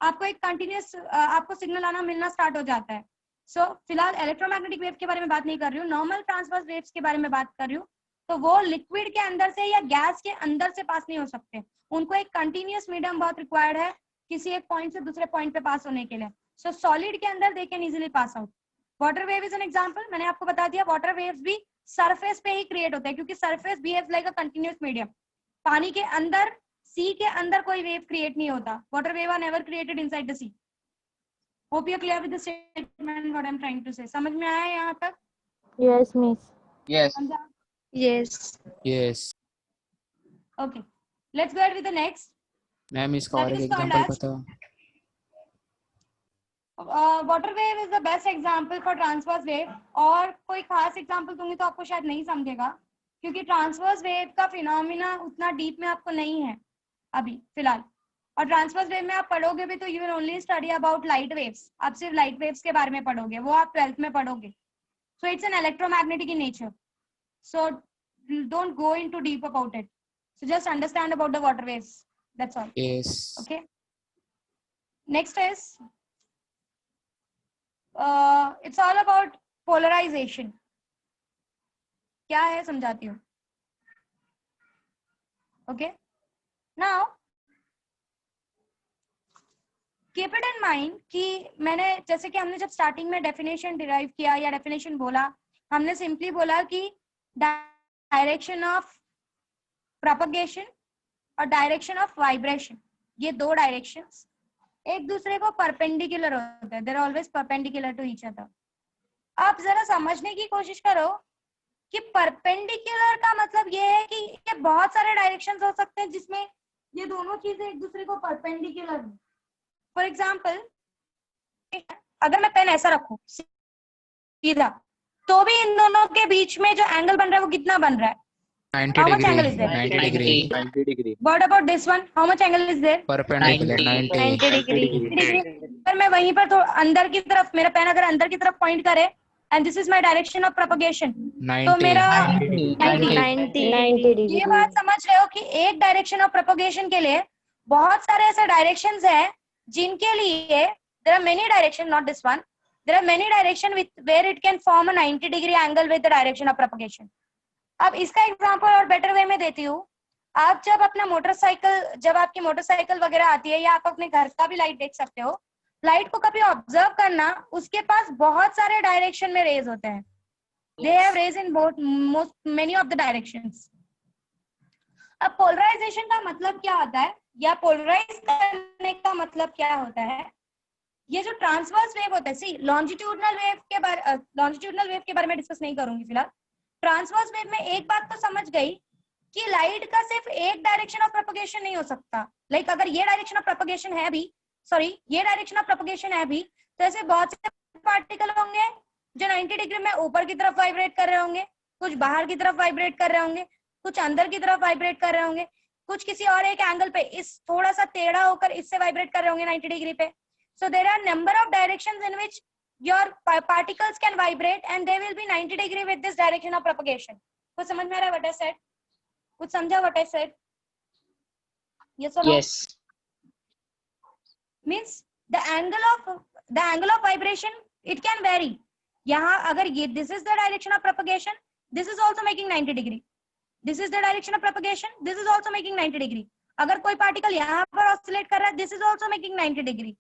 [SPEAKER 1] आपको एक कंटिन्यूअस आपको सिग्नल आना मिलना स्टार्ट हो जाता है. सो फिलहाल इलेक्ट्रोमैग्नेटिक वेव के बारे में बात नहीं कर रही हूँ, नॉर्मल ट्रांसवर्स वेव्स के बारे में बात कर रही हूँ. तो वो लिक्विड के अंदर से या गैस के अंदर से पास नहीं हो सकते, उनको एक कंटिन्यूअस मीडियम बहुत रिक्वायर्ड है किसी एक पॉइंट से दूसरे पॉइंट पे पास होने के लिए. सो सॉलिड के अंदर they can easily pass out. Water wave is an example. मैंने आपको बता दिया वाटर वेव्स भी सरफेस पे ही क्रिएट होते हैं क्योंकि surface behaves like a continuous medium. पानी के अंदर, सी के अंदर कोई वेव क्रिएट नहीं होता. Water wave are never created inside the sea. Hope you are clear with the statement what I am trying to say. समझ में आया यहाँ तक?
[SPEAKER 5] Yes, miss.
[SPEAKER 7] Yes.
[SPEAKER 3] Yes.
[SPEAKER 7] Yes.
[SPEAKER 1] Okay, let's go ahead with the next.
[SPEAKER 7] Ma'am इसका और
[SPEAKER 1] That
[SPEAKER 7] एक
[SPEAKER 1] is called
[SPEAKER 7] example
[SPEAKER 1] as
[SPEAKER 7] बताओ.
[SPEAKER 1] Water wave is the best example for transverse wave. और कोई खास एग्जांपल दूंगी तो आपको शायद नहीं समझेगा क्योंकि ट्रांसवर्स वेव का फिनोमिना उतना डीप में आपको नहीं है अभी फिलहाल. और ट्रांसवर्स वेव में आप पढ़ोगे भी तो you will only study about light waves, आप सिर्फ लाइट वेव्स के बारे में पढ़ोगे, वो आप 12th में पढ़ोगे. So it's an electromagnetic in nature, so don't go into deep about it, so just understand about the water waves, that's all.
[SPEAKER 7] Yes.
[SPEAKER 1] Okay. Next is it's all about polarization. क्या है समझाती हूँ. Okay. Now keep it in mind कि मैंने जैसे कि हमने जब स्टार्टिंग में डेफिनेशन डिराइव किया या डेफिनेशन बोला, हमने सिंपली बोला कि डायरेक्शन ऑफ प्रोपगेशन और डायरेक्शन ऑफ वाइब्रेशन, ये दो डायरेक्शंस एक दूसरे को परपेंडिकुलर होते हैं, they are always perpendicular to each other. आप जरा समझने की कोशिश करो कि परपेंडिकुलर का मतलब ये है कि ये बहुत सारे डायरेक्शंस हो सकते हैं जिसमें ये दोनों चीजें एक दूसरे को परपेंडिकुलर हैं. फॉर एग्जांपल, अगर मैं पेन ऐसा रखूं सीधा, तो भी इन दोनों के बीच में जो एंगल बन रहा है वो कितना बन रहा है?
[SPEAKER 7] 90
[SPEAKER 1] How much
[SPEAKER 7] degree.
[SPEAKER 1] angle is there?
[SPEAKER 7] 90 degree.
[SPEAKER 4] 90 degree.
[SPEAKER 1] What about this one? How much angle is there?
[SPEAKER 7] Perpendicular.
[SPEAKER 2] 90.
[SPEAKER 7] 90.
[SPEAKER 5] 90 degree.
[SPEAKER 1] अगर मैं वहीं पर थोड़ा अंदर की तरफ, मेरा पेन अगर अंदर की तरफ पॉइंट करे and this is my direction of propagation, तो
[SPEAKER 7] 90.
[SPEAKER 1] मेरा
[SPEAKER 5] 90
[SPEAKER 1] ये
[SPEAKER 5] degree.
[SPEAKER 1] बात समझ रहे हो कि एक डायरेक्शन ऑफ प्रोपगेशन के लिए बहुत सारे ऐसे डायरेक्शंस हैं जिनके लिए there are many direction, not this one, there are many direction with where it can form a 90 degree angle with the direction of propagation. अब इसका एग्जांपल और बेटर वे में देती हूँ. आप जब अपना मोटरसाइकिल, जब आपकी मोटरसाइकिल वगैरह आती है, या आप अपने घर का भी लाइट देख सकते हो, लाइट को कभी ऑब्जर्व करना, उसके पास बहुत सारे डायरेक्शन में रेज होते हैं. They have rays in both many of the directions. अब पोलराइजेशन का मतलब क्या होता है, या पोलराइज करने का मतलब क्या होता है? ये जो ट्रांसवर्स वेव होता है, सी लॉन्जिट्यूडनल वेव के बारे में डिस्कस नहीं करूंगी फिलहाल. ट्रांसवर्स वेव में एक बात तो समझ गई कि लाइट का सिर्फ एक डायरेक्शन ऑफ प्रोपगेशन नहीं हो सकता. लाइक अगर ये डायरेक्शन ऑफ प्रोपगेशन है भी, ये डायरेक्शन ऑफ प्रोपगेशन है भी, तो ऐसे बहुत से पार्टिकल होंगे जो 90 डिग्री में ऊपर की तरफ वाइब्रेट कर रहे होंगे, कुछ बाहर की तरफ वाइब्रेट कर रहे होंगे, कुछ अंदर की तरफ वाइब्रेट कर रहे होंगे, कुछ किसी और एक एंगल पे इस थोड़ा सा टेढ़ा होकर इससे वाइब्रेट कर रहे होंगे 90 डिग्री पे. So there are number of directions in which your particles can vibrate and they will be 90 degree with this direction of propagation. कुछ समझ में आ रहा है what I said? कुछ समझा what I said? Yes or no?
[SPEAKER 2] Yes.
[SPEAKER 1] Means the angle of vibration it can vary. यहाँ अगर ये this is the direction of propagation, this is also making 90 degree. This is the direction of propagation, this is also making 90 degree. अगर कोई particle यहाँ पर oscillate कर रहा है, this is also making 90 degree.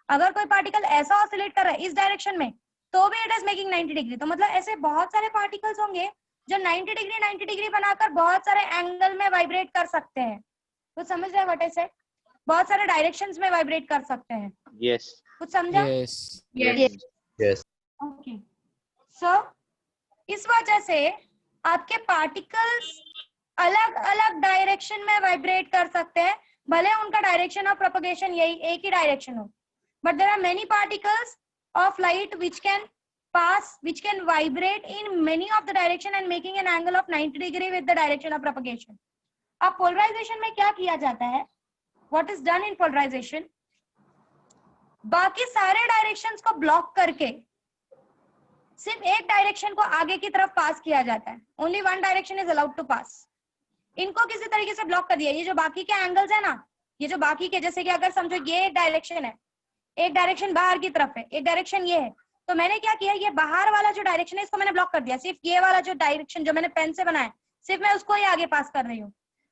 [SPEAKER 1] अगर कोई पार्टिकल ऐसा ऑसिलेट कर रहा है इस डायरेक्शन में, तो भी इट इज मेकिंग 90 डिग्री. तो मतलब ऐसे बहुत सारे पार्टिकल्स होंगे जो 90 डिग्री बनाकर बहुत सारे एंगल में वाइब्रेट कर सकते हैं. कुछ समझ रहे हैं व्हाट आई सेड? बहुत सारे डायरेक्शंस में वाइब्रेट कर सकते हैं.
[SPEAKER 4] Yes.
[SPEAKER 1] कुछ समझा?
[SPEAKER 7] Yes.
[SPEAKER 2] Yes.
[SPEAKER 4] Yes.
[SPEAKER 1] ओके. सो इस वजह से आपके पार्टिकल्स अलग अलग डायरेक्शन में वाइब्रेट कर सकते हैं, भले उनका डायरेक्शन ऑफ प्रोपगेशन यही एक ही डायरेक्शन हो. But there are many particles of light which can vibrate in many of the direction and making an angle of 90 degree with the direction of propagation. अब polarization में क्या किया जाता है? What is done in polarization? बाकी सारे directions को block करके सिर्फ एक डायरेक्शन को आगे की तरफ पास किया जाता है. Only one direction is allowed to pass. इनको किसी तरीके से ब्लॉक कर दिया. ये जो बाकी के एंगल्स है ना, ये जो बाकी के, जैसे कि अगर समझो ये एक डायरेक्शन है, एक डायरेक्शन बाहर की तरफ है, एक डायरेक्शन ये है, तो मैंने क्या किया, ये बाहर वाला जो डायरेक्शन है इसको मैंने ब्लॉक कर दिया. सिर्फ ये वाला जो डायरेक्शन जो मैंने पेन से बनाया, सिर्फ मैं उसको ही आगे पास कर रही हूँ.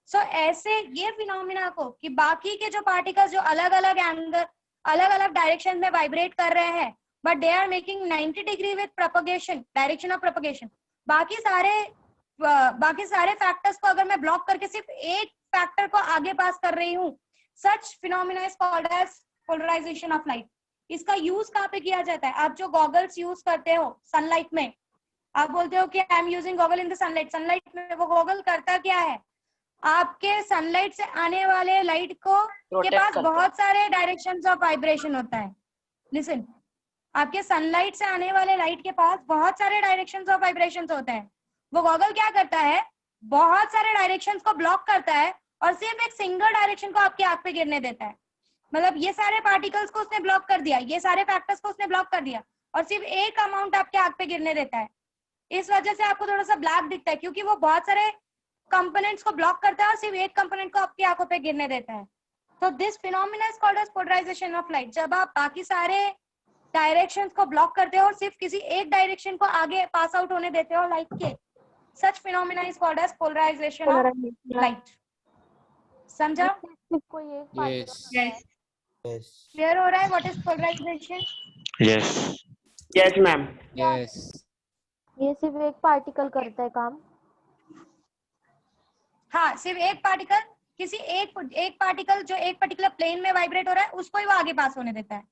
[SPEAKER 1] सो ऐसे ये फिनोमिना को कि बाकी के जो पार्टिकल्स जो अलग अलग एंगल, अलग अलग डायरेक्शन में वाइब्रेट कर रहे हैं, but they are making 90 degree with propagation, direction of propagation. बाकी सारे फैक्टर्स को अगर मैं ब्लॉक करके सिर्फ एक फैक्टर को आगे पास कर रही हूँ, such phenomena is called as polarisation of light. इसका यूज कहाँ पे किया जाता है? आप जो गॉगल्स यूज करते हो सनलाइट में, आप बोलते हो कि I am using goggle in the sunlight. Sunlight में वो गॉगल करता क्या है? आपके सनलाइट से आने वाले लाइट को के पास बहुत सारे डायरेक्शंस ऑफ वाइब्रेशन होता है. लिसन, आपके सनलाइट से आने वाले लाइट के पास बहुत सारे डायरेक्शंस ऑफ वाइब्रेशंस होते हैं. वो गॉगल क्या करता है? बहुत सारे डायरेक्शंस को ब्लॉक करता है और सिर्फ एक सिंगल डायरेक्शन को आपकी आंख पे गिरने देता है. मतलब ये सारे पार्टिकल्स को उसने ब्लॉक कर दिया, ये सारे फैक्टर्स को उसने ब्लॉक कर दिया, और सिर्फ एक अमाउंट आपके आंख पे गिरने देता है। इस वजह से आपको थोड़ा सा ब्लैक दिखता है, क्योंकि वो बहुत सारे कंपोनेंट्स को ब्लॉक करता है और सिर्फ एक कंपोनेंट को आपकी आंखों पे गिरने देता है। तो this phenomena is called as polarisation of light. जब आप बाकी सारे डायरेक्शंस को ब्लॉक करते हो और सिर्फ किसी एक डायरेक्शन को आगे पास आउट होने देते हो लाइट के, such phenomena is called as polarisation of light. समझा?
[SPEAKER 5] कोई एक particle
[SPEAKER 7] Yes.
[SPEAKER 4] Yes.
[SPEAKER 1] क्लियर हो रहा है what is polarization?
[SPEAKER 6] Yes.
[SPEAKER 8] Yes, ma'am.
[SPEAKER 7] Yes.
[SPEAKER 5] ये सिर्फ एक पार्टिकल करता है काम।
[SPEAKER 1] हाँ, सिर्फ एक पार्टिकल, किसी एक पार्टिकल जो एक पर्टिकुलर प्लेन में वाइब्रेट हो रहा है उसको ही वो आगे पास होने देता है।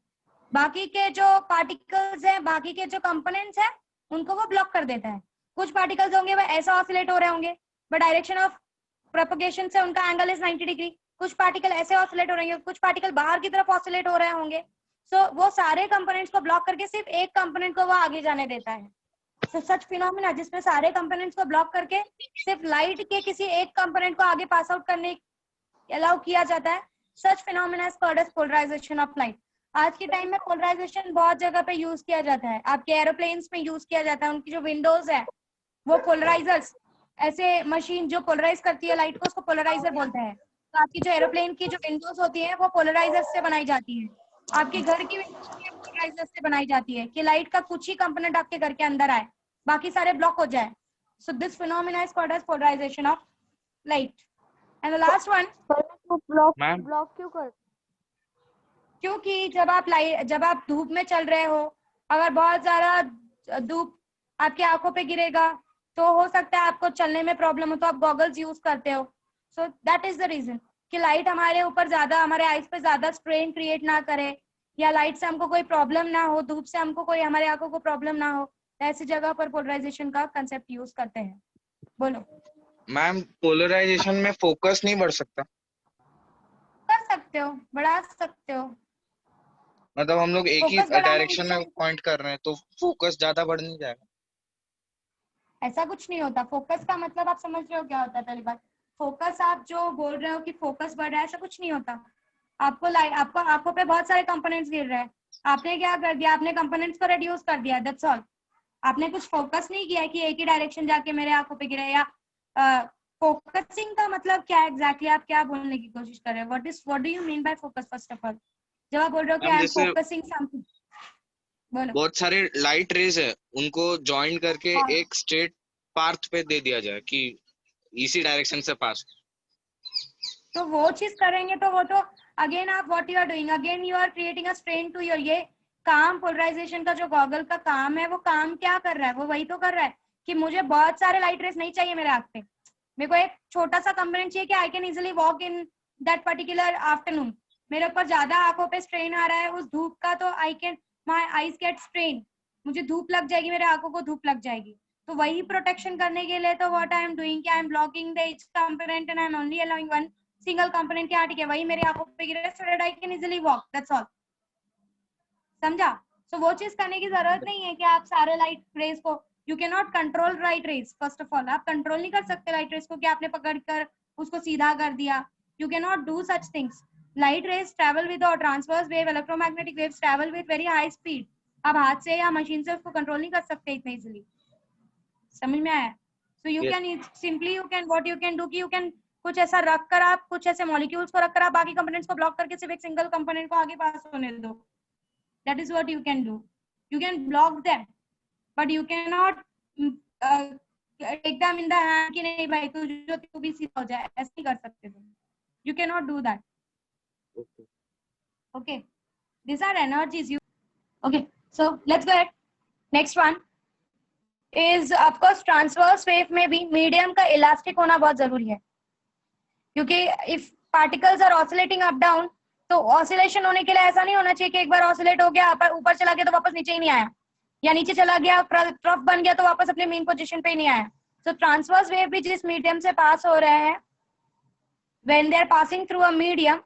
[SPEAKER 1] बाकी के जो पार्टिकल्स हैं, बाकी के जो कंपोनेंट्स हैं, उनको वो ब्लॉक कर देता है। कुछ पार्टिकल्स होंगे वो ऐसा ऑसिलेट हो रहे होंगे, बट डायरेक्शन ऑफ प्रोपगेशन से उनका एंगल इज 90 डिग्री। कुछ पार्टिकल ऐसे ऑसिलेट हो रहे होंगे, कुछ पार्टिकल बाहर की तरफ ऑसिलेट हो रहे होंगे। सो वो सारे कंपोनेंट्स को ब्लॉक करके सिर्फ एक कंपोनेंट को वो आगे जाने देता है। So, सच फिनोमिना जिसमें सारे कंपोनेंट्स को ब्लॉक करके सिर्फ लाइट के किसी एक कंपोनेंट को आगे पास आउट करने अलाउ किया जाता है, such phenomena is called as polarisation of light. आज के टाइम में पोलराइजेशन बहुत जगह पे यूज किया जाता है। आपके एरोप्लेन्स में यूज किया जाता है, उनकी जो विंडोज है वो पोलराइजर्स, ऐसे मशीन जो पोलराइज करती है लाइट को, उसको पोलराइजर बोलते हैं। तो आपकी जो एरोप्लेन की जो विंडोज होती है वो पोलराइजर से बनाई जाती है। आपके घर की विंडोज पोलराइजर से बनाई जाती है कि लाइट का कुछ ही कंपोनेंट आपके घर के अंदर आए, बाकी सारे ब्लॉक हो जाए। So this phenomena is called as polarisation of light. And the last one,
[SPEAKER 6] Ma'am.
[SPEAKER 5] Block क्यों कर?
[SPEAKER 1] क्योंकि जब आप धूप में चल रहे हो, अगर बहुत ज्यादा धूप आपकी आंखों पे गिरेगा तो हो सकता है आपको चलने में प्रॉब्लम हो, तो आप गॉगल्स यूज करते हो। So that is the reason कि लाइट हमारे ऊपर ज्यादा, हमारे आईज पे ज्यादा स्ट्रेन क्रिएट ना करे, या लाइट से हमको कोई प्रॉब्लम ना हो, धूप से हमको कोई, हमारे आंखों को प्रॉब्लम ना हो, ऐसी जगह पर पोलराइजेशन का कंसेप्ट यूज करते हैं। बोलो।
[SPEAKER 6] मैम, पोलराइजेशन में फोकस नहीं बढ़ सकता?
[SPEAKER 1] कर सकते हो, बढ़ा सकते हो।
[SPEAKER 6] मतलब हम लोग एक ही
[SPEAKER 1] Focus बढ़ाने
[SPEAKER 6] डायरेक्शन
[SPEAKER 1] की
[SPEAKER 6] में पॉइंट कर रहे हैं तो फोकस ज्यादा बढ़ नहीं जाएगा?
[SPEAKER 1] ऐसा कुछ नहीं होता। फोकस का मतलब आप समझ रहे हो क्या होता है? पहली बात, फोकस आप जो बोल रहे हो कि फोकस बढ़ रहा है, ऐसा कुछ नहीं होता। आपको आंखों पे बहुत सारे कंपोनेंट्स गिर रहे हैं, आपने क्या कर दिया, आपने कंपोनेंट्स को रिड्यूस कर दिया, दैट्स ऑल। आपने कुछ फोकस नहीं किया कि एक ही डायरेक्शन जाके मेरे आंखों पे गिरे। या फोकसिंग का मतलब क्या एग्जैक्टली आप क्या बोलने की कोशिश कर रहे हो? What do you mean by focus? First of all, जब आप बोल रहे हो कि आई एम
[SPEAKER 6] जैसे
[SPEAKER 1] फोकसिंग समथिंग, बोलो।
[SPEAKER 6] बहुत सारे लाइट रेज है, उनको ज्वाइन करके
[SPEAKER 1] हाँ।
[SPEAKER 6] एक स्ट्रेट पाथ पे दे दिया जाए कि इसी डायरेक्शन से पास।
[SPEAKER 1] तो वो चीज करेंगे तो वो तो अगेन आप what you are doing, again you are creating a strain to your. ये काम पोलराइजेशन का जो गॉगल का काम है, वो काम क्या कर रहा है? वो वही तो कर रहा है कि मुझे बहुत सारे लाइट रेस नहीं चाहिए मेरे आंख पे, मेरे को एक छोटा सा कंपोनेंट चाहिए कि I can easily walk in that particular afternoon. मेरे ऊपर ज्यादा आंखों पे स्ट्रेन आ रहा है उस धूप का, तो I can, my eyes get strain, मुझे धूप लग जाएगी, मेरे आंखों को धूप लग जाएगी। तो वही प्रोटेक्शन करने के लिए तो what I am doing, I am blocking the each component and I am only allowing one single component के आर्टिकल, वही मेरे आंखों पे गिरे so that I can easily walk, that's all. समझा? सो वो चीज करने की जरूरत नहीं है कि आप सारे लाइट रेज को, you can not control light rays. First of all आप कंट्रोल नहीं कर सकते लाइट रेज को कि आपने पकड़ कर उसको सीधा कर दिया। You can not do such things. Light rays travel with transverse wave, electromagnetic waves travel with very high speed. आप हाथ से या मशीन से उसको कंट्रोल नहीं कर सकते इतने इजीली। समझ में आया? So you can simply, you can what you can do कि यू कैन कुछ ऐसा रख कर, आप कुछ ऐसे मॉलिक्यूल्स को रख कर आप बाकी कंपोनेंट्स को ब्लॉक करके सिर्फ एक सिंगल कंपोनेंट को आगे पास होने दो। That is what you can do. You can block them, but you cannot take them in the hand कि नहीं भाई तू भी सीधा हो जाए, ऐसे नहीं कर सकते तुम। You cannot do that. Okay. These are energies. Okay. So let's go ahead. Next one is of course transverse wave में भी medium का elastic होना बहुत जरूरी है, क्योंकि if particles are oscillating up down, तो ऑसिलेशन होने के लिए ऐसा नहीं होना चाहिए कि एक बार ऑसिलेट हो गया ऊपर चला गया तो वापस नीचे ही नहीं आया, या नीचे चला गया ट्रफ बन गया तो वापस अपने मेन पोजीशन पे ही नहीं आया। सो ट्रांसवर्स वेव भी जिस मीडियम से पास हो रहे हैं, when they are passing through a medium,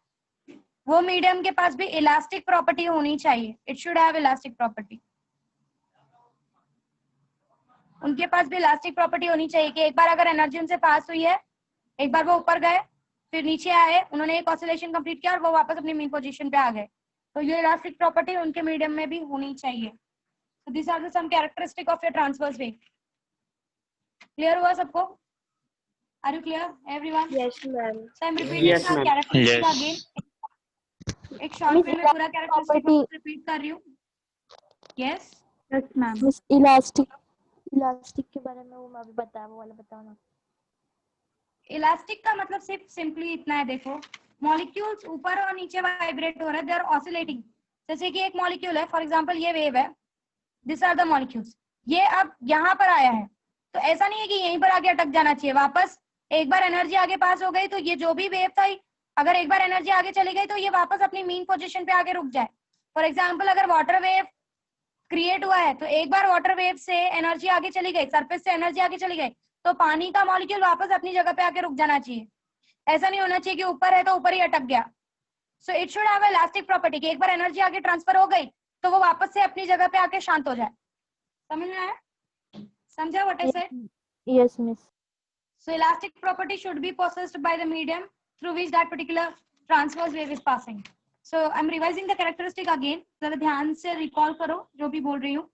[SPEAKER 1] वो मीडियम के पास भी इलास्टिक प्रॉपर्टी होनी चाहिए। It should have elastic property. उनके पास भी इलास्टिक प्रॉपर्टी होनी चाहिए कि एक बार अगर एनर्जी उनसे पास हुई है, एक बार वो ऊपर गए, फिर नीचे आए, उन्होंने एक ऑसिलेशन कंप्लीट किया और वो वापस अपनी मेन पोजीशन पे आ गए। तो ये इलास्टिक प्रॉपर्टी उनके मीडियम में भी होनी चाहिए। So these are the some characteristic of your transverse wave. Clear हुआ सबको? Are you clear, everyone?
[SPEAKER 3] Yes, ma'am.
[SPEAKER 1] So I'm repeating
[SPEAKER 8] Yes,
[SPEAKER 1] the
[SPEAKER 8] ma'am.
[SPEAKER 1] characteristic
[SPEAKER 6] Yes.
[SPEAKER 1] again. एक शॉर्ट में मैं पूरा characteristic रिपीट कर रही हूँ। Yes.
[SPEAKER 3] Yes, ma'am.
[SPEAKER 5] Miss elastic के बारे में वो मैं अभी बताया, वो वाला बताओ ना।
[SPEAKER 1] इलास्टिक का मतलब सिर्फ सिंपली इतना है, देखो मॉलिक्यूल्स ऊपर और नीचे वाइब्रेट हो रहे हैं, दे आर ऑसिलेटिंग। जैसे कि एक मॉलिक्यूल है, फॉर एग्जांपल ये वेव है, दिस आर द मॉलिक्यूल्स, ये अब यहाँ पर आया है, तो ऐसा नहीं है कि यहीं पर आके अटक जाना चाहिए, वापस एक बार एनर्जी आगे पास हो गई तो ये जो भी वेव था, अगर एक बार एनर्जी आगे चली गई तो ये वापस अपनी मेन पोजीशन पे आके रुक जाए। फॉर एग्जाम्पल अगर वाटर वेव क्रिएट हुआ है तो एक बार वाटर वेव से एनर्जी आगे चली गई, सरफेस से एनर्जी आगे चली गई, तो पानी का मॉलिक्यूल वापस अपनी जगह पे आके रुक जाना चाहिए। ऐसा नहीं होना चाहिए कि ऊपर है तो ऊपर ही अटक गया। So it should have elastic property कि एक बार एनर्जी आगे ट्रांसफर हो गई तो वो वापस से अपनी जगह पे आके शांत हो जाए। समझ में आया? समझा what I said?
[SPEAKER 5] Yes miss.
[SPEAKER 1] So elastic property should be possessed by the medium through which that particular transverse wave is passing. So I'm revising the characteristic again. जरा ध्यान से रिकॉल करो जो भी बोल रही हूँ।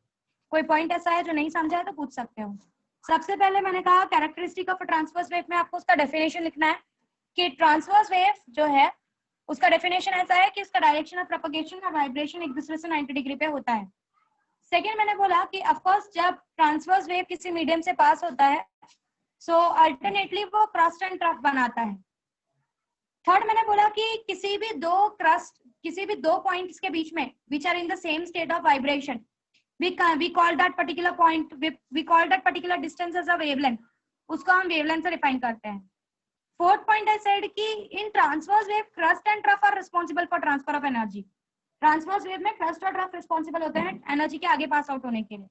[SPEAKER 1] कोई पॉइंट ऐसा है जो नहीं समझा है तो पूछ सकते हो। सबसे पहले मैंने कहा कैरेक्टरिस्टिक ऑफ ट्रांसवर्स वेव में आपको उसका डेफिनेशन लिखना है कि ट्रांसवर्स वेव जो है उसका डेफिनेशन ऐसा है कि उसका डायरेक्शन ऑफ प्रोपगेशन और वाइब्रेशन एक दूसरे से 90 डिग्री पे होता है। सेकेंड मैंने बोला कि ऑफकोर्स जब ट्रांसवर्स वेव किसी मीडियम से पास होता है सो अल्टरनेटली वो क्रस्ट एंड ट्रफ बनाता है। थर्ड मैंने बोला कि किसी भी दो पॉइंट्स के बीच में which are in the same state of vibration we call that particular point, we call that particular distance as a wavelength, उसको हम wavelength से डिफाइन करते हैं। फोर्थ पॉइंट आई सेड कि in transverse wave crust and trough are responsible for transfer of energy. Transverse wave में crust और trough responsible होते हैं एनर्जी के आगे पास आउट होने के लिए।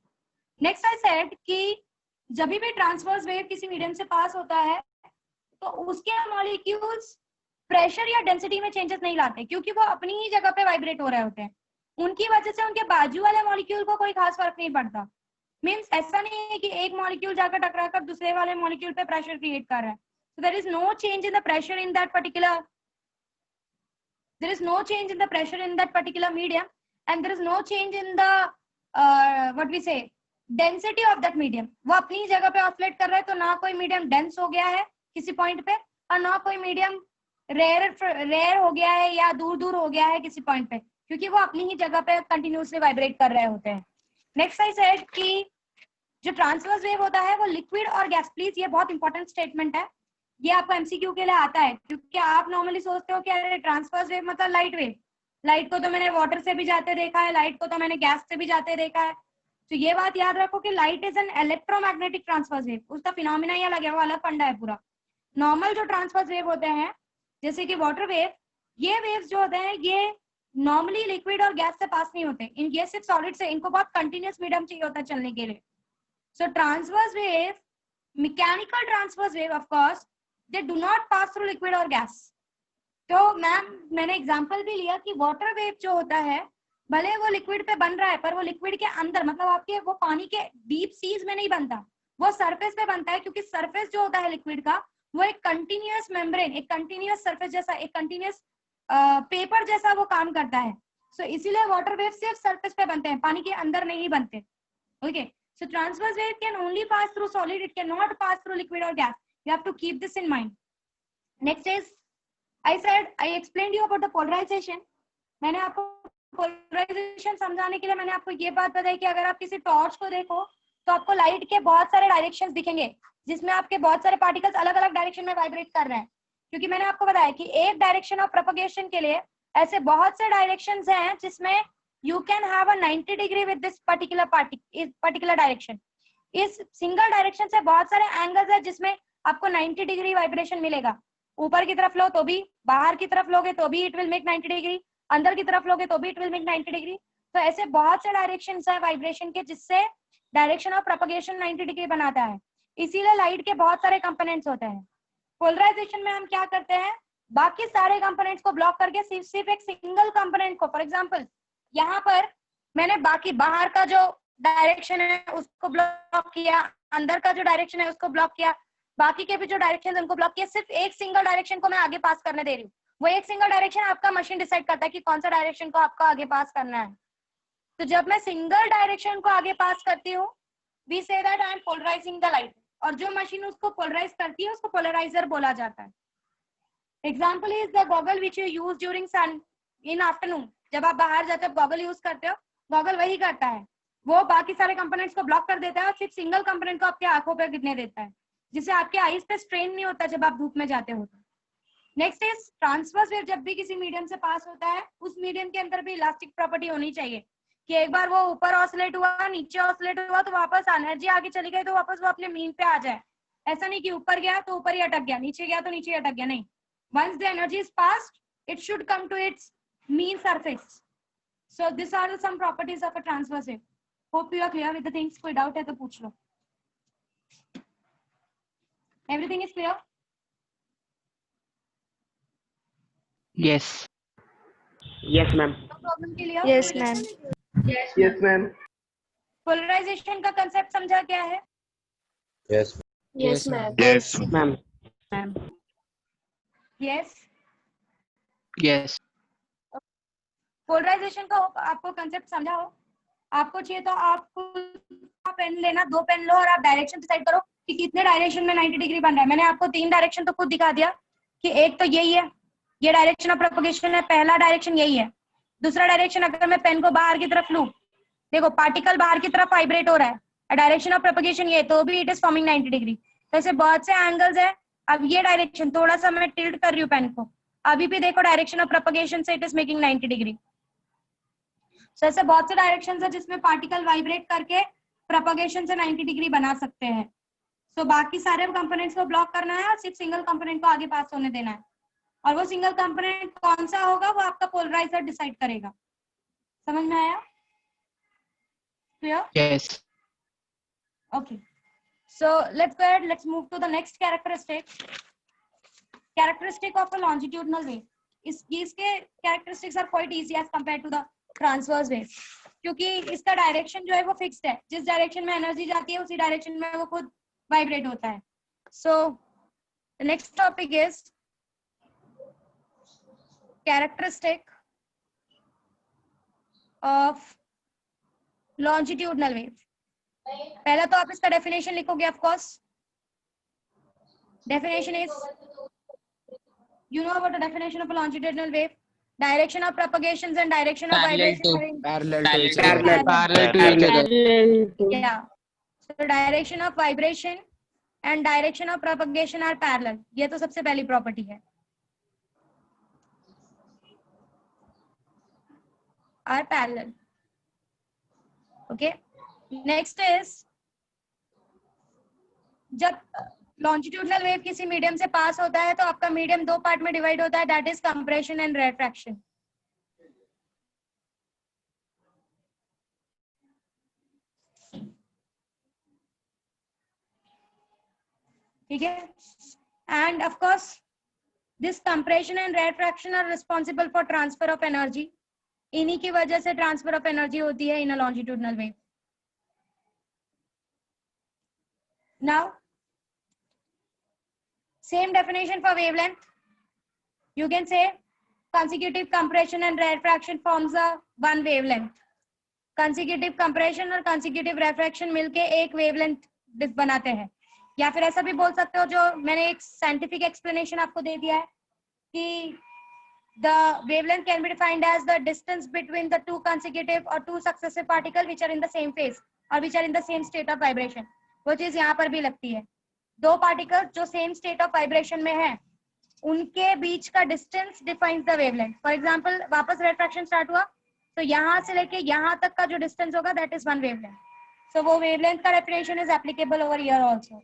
[SPEAKER 1] नेक्स्ट आई सेड कि जब भी ट्रांसवर्स वेव किसी मीडियम से पास होता है तो उसके मॉलिक्यूल्स प्रेशर या डेंसिटी में चेंजेस नहीं लाते क्योंकि वो अपनी ही जगह पे वाइब्रेट हो रहे होते हैं। उनकी वजह से उनके बाजू वाले मॉलिक्यूल को कोई खास फर्क नहीं पड़ता। मींस ऐसा नहीं है कि एक मॉलिक्यूल जाकर टकराकर दूसरे वाले मॉलिक्यूल पे प्रेशर क्रिएट कर रहा है। So there is no change in the pressure in that particular medium, and there is no change in the what we say density of that medium. वो अपनी जगह पे ऑसिलेट कर रहा है तो ना कोई मीडियम डेंस हो गया है किसी पॉइंट पे और ना कोई मीडियम रेयर हो गया है या दूर हो गया है किसी पॉइंट पे, क्योंकि वो अपनी ही जगह पे कंटिन्यूसली वाइब्रेट कर रहे होते हैं। नेक्स्ट आई सेड कि जो ट्रांसवर्स वेव होता है वो लिक्विड और गैस, प्लीज ये बहुत इंपॉर्टेंट स्टेटमेंट है, ये आपको एमसीक्यू के लिए आता है क्योंकि आप नॉर्मली सोचते हो कि अरे ट्रांसवर्स वेव मतलब लाइट वेव, लाइट को तो मैंने वाटर से भी जाते देखा है, लाइट को तो मैंने गैस से भी जाते देखा है। तो ये बात याद रखो कि light is an electromagnetic transverse wave, उसका फिनोमिना ही अलग है, वो अलग फंडा है पूरा। नॉर्मल जो ट्रांसवर्स वेव होते हैं जैसे कि वाटर वेव, ये वेव्स जो होते हैं ये नॉर्मली लिक्विड और गैस से पास नहीं होते, ये सिर्फ सॉलिड से, इनको बहुत कंटिन्यूस मीडियम चाहिए होता है चलने के लिए। So transverse wave, mechanical transverse wave of course they do not pass through liquid और गैस। तो मैम मैंने एग्जांपल भी लिया कि वाटर वेव जो होता है भले वो लिक्विड पे बन रहा है पर वो लिक्विड के अंदर मतलब आपके वो पानी के डीप सीज में नहीं बनता, वो सरफेस पे बनता है क्योंकि सरफेस जो होता है लिक्विड का वो एक कंटिन्यूअस मेम्ब्रेन, एक कंटिन्यूअस सरफेस जैसा, एक कंटिन्यूअस पेपर जैसा वो काम करता है। सो इसीलिए वाटर वेव सिर्फ सरफेस पे बनते हैं, पानी के अंदर नहीं बनते। Okay, so transverse wave can only pass through solid, it can not pass through liquid और gas, you have to keep this in mind. Next is I explained you about the polarisation. मैंने आपको polarisation समझाने के लिए मैंने आपको ये बात बताई कि अगर आप किसी टॉर्च को देखो तो आपको लाइट के बहुत सारे डायरेक्शंस दिखेंगे जिसमें आपके बहुत सारे पार्टिकल्स अलग अलग डायरेक्शन में वाइब्रेट कर रहे हैं, क्योंकि मैंने आपको बताया कि एक डायरेक्शन ऑफ प्रोपगेशन के लिए ऐसे बहुत से डायरेक्शंस हैं जिसमें you can have a 90 degree with this particular direction. इस सिंगल डायरेक्शन से बहुत सारे एंगल्स है जिसमें आपको 90 डिग्री वाइब्रेशन मिलेगा। ऊपर की तरफ लो तो भी, बाहर की तरफ लोगे तो भी इट विल मेक 90 डिग्री, अंदर की तरफ लोगे तो भी इट विल मेक 90 डिग्री। तो ऐसे बहुत से डायरेक्शंस है वाइब्रेशन के जिससे डायरेक्शन ऑफ प्रोपगेशन 90 डिग्री बनाता है। इसीलिए लाइट के बहुत सारे कंपोनेंट्स होते हैं। पोलराइजेशन में हम क्या करते हैं, बाकी सारे कंपोनेंट्स को ब्लॉक करके सिर्फ एक सिंगल कंपोनेंट को, फॉर एग्जांपल यहाँ पर मैंने बाकी बाहर का जो डायरेक्शन है उसको ब्लॉक किया, अंदर का जो डायरेक्शन है उसको ब्लॉक किया, बाकी के भी जो डायरेक्शन उनको ब्लॉक किया, सिर्फ एक सिंगल डायरेक्शन को मैं आगे पास करने दे रही हूँ। वो एक सिंगल डायरेक्शन आपका मशीन डिसाइड करता है कि कौन सा डायरेक्शन को आपको आगे पास करना है। तो जब मैं सिंगल डायरेक्शन को आगे पास करती हूँ, we say that I am polarizing the light, और जो मशीन उसको पोलराइज करती है उसको पोलराइजर बोला जाता है। Example is the goggle which you use during sun in afternoon. जब आप बाहर जाते हो गॉगल यूज करते हो, गॉगल वही करता है, वो बाकी सारे कंपोनेंट्स को ब्लॉक कर देता है और सिर्फ सिंगल कंपोनेंट को आपके आंखों पे गिरने देता है, जिससे आपके आईज पे स्ट्रेन नहीं होता जब आप धूप में जाते हो। Next is transverse wave. जब भी किसी मीडियम से पास होता है, उस मीडियम के अंदर भी इलास्टिक प्रॉपर्टी होनी चाहिए कि एक बार वो ऊपर ऑसिलेट हुआ, नीचे ऑसिलेट हुआ, तो वापस एनर्जी आगे चली गई तो वापस वो अपने मीन पे आ जाए। ऐसा नहीं कि ऊपर गया तो ऊपर ही अटक गया, नीचे गया तो नीचे ही अटक गया, नहीं। once the energy is passed, it should come to its mean surface. So these are some properties of a transverse wave. Hope you are clear with the things. कोई doubt है तो पूछ लो। Everything is clear?
[SPEAKER 7] Yes.
[SPEAKER 8] Yes, ma'am.
[SPEAKER 1] No problem clear?
[SPEAKER 5] Yes, ma'am.
[SPEAKER 8] Yes, ma'am.
[SPEAKER 1] Polarization का concept समझा क्या है?
[SPEAKER 4] Yes.
[SPEAKER 3] Yes, ma'am.
[SPEAKER 8] Yes, ma'am.
[SPEAKER 1] Yes.
[SPEAKER 7] Yes.
[SPEAKER 1] Polarization का आपको कंसेप्ट समझा हो? आपको चाहिए तो आप पेन लेना, 2 पेन लो और आप डायरेक्शन डिसाइड करो कि कितने डायरेक्शन में 90 डिग्री बन रहा है। मैंने आपको 3 डायरेक्शन तो खुद दिखा दिया कि एक तो यही है, ये डायरेक्शन ऑफ प्रोपगेशन है, पहला डायरेक्शन यही है। दूसरा डायरेक्शन अगर मैं पेन को बाहर की तरफ लूं, देखो पार्टिकल बाहर की तरफ वाइब्रेट हो रहा है, डायरेक्शन ऑफ प्रोपगेशन ये, तो भी इट इज फॉर्मिंग 90 डिग्री। तो ऐसे बहुत से एंगल्स है। अब ये डायरेक्शन थोड़ा सा मैं टिल्ट कर रही हूँ पेन को, अभी भी देखो डायरेक्शन ऑफ प्रोपगेशन से इट इज मेकिंग 90 डिग्री। सो ऐसे बहुत से डायरेक्शंस है जिसमें पार्टिकल वाइब्रेट करके प्रोपगेशन से 90 डिग्री बना सकते हैं। सो बाकी सारे कंपोनेंट्स को ब्लॉक करना है और सिर्फ सिंगल कंपोनेंट को आगे पास होने देना है, और वो सिंगल कंपोनेंट कौन सा होगा वो आपका पोलराइजर डिसाइड करेगा। समझ में आया? Clear?
[SPEAKER 7] Yes.
[SPEAKER 1] Okay. So let's go ahead. Let's move to the next characteristic. Characteristic of a longitudinal wave. इसके characteristics are quite easy as compared to the transverse wave, क्योंकि इसका डायरेक्शन जो है वो फिक्स्ड है। जिस डायरेक्शन में energy जाती है उसी डायरेक्शन में वो खुद वाइब्रेट होता है। So the next topic is characteristic of longitudinal wave. पहला तो आप इसका डेफिनेशन लिखोगे, of course. Definition is, you know about the definition of a longitudinal wave? Direction of propagations and direction of
[SPEAKER 2] Parallel to-
[SPEAKER 1] vibration.
[SPEAKER 7] Parallel to each
[SPEAKER 2] Parallel.
[SPEAKER 7] other. Parallel to each other.
[SPEAKER 1] Yeah. So direction of vibration and direction of propagation are parallel. ये तो सबसे पहली property है। Are parallel. Okay. Next is, जब longitudinal wave किसी medium से पास होता है तो आपका मीडियम 2 पार्ट में डिवाइड होता है, that is compression and refraction. ठीक है? And of course this compression and refraction are responsible for transfer of energy. इन्हीं की वजह से ट्रांसफर ऑफ एनर्जी होती है in a longitudinal wave. Now, same definition for wavelength. You can say consecutive compression and refraction forms a one wavelength. Consecutive compression और consecutive refraction मिलके एक wavelength बनाते हैं। या फिर ऐसा भी बोल सकते हो, जो मैंने एक scientific explanation आपको दे दिया है कि the wavelength can be defined as the distance between the two consecutive or two successive particles which are in the same phase or which are in the same state of vibration. वो चीज यहाँ पर भी लगती है। 2 particle जो same state of vibration में है, उनके बीच का distance defines the wavelength. For example वापस रिफ्रैक्शन स्टार्ट हुआ तो यहाँ से लेके यहाँ तक का जो डिस्टेंस होगा दैट इज वन वेवलेंथ। सो वो वेवलेंथ का definition is applicable over here also.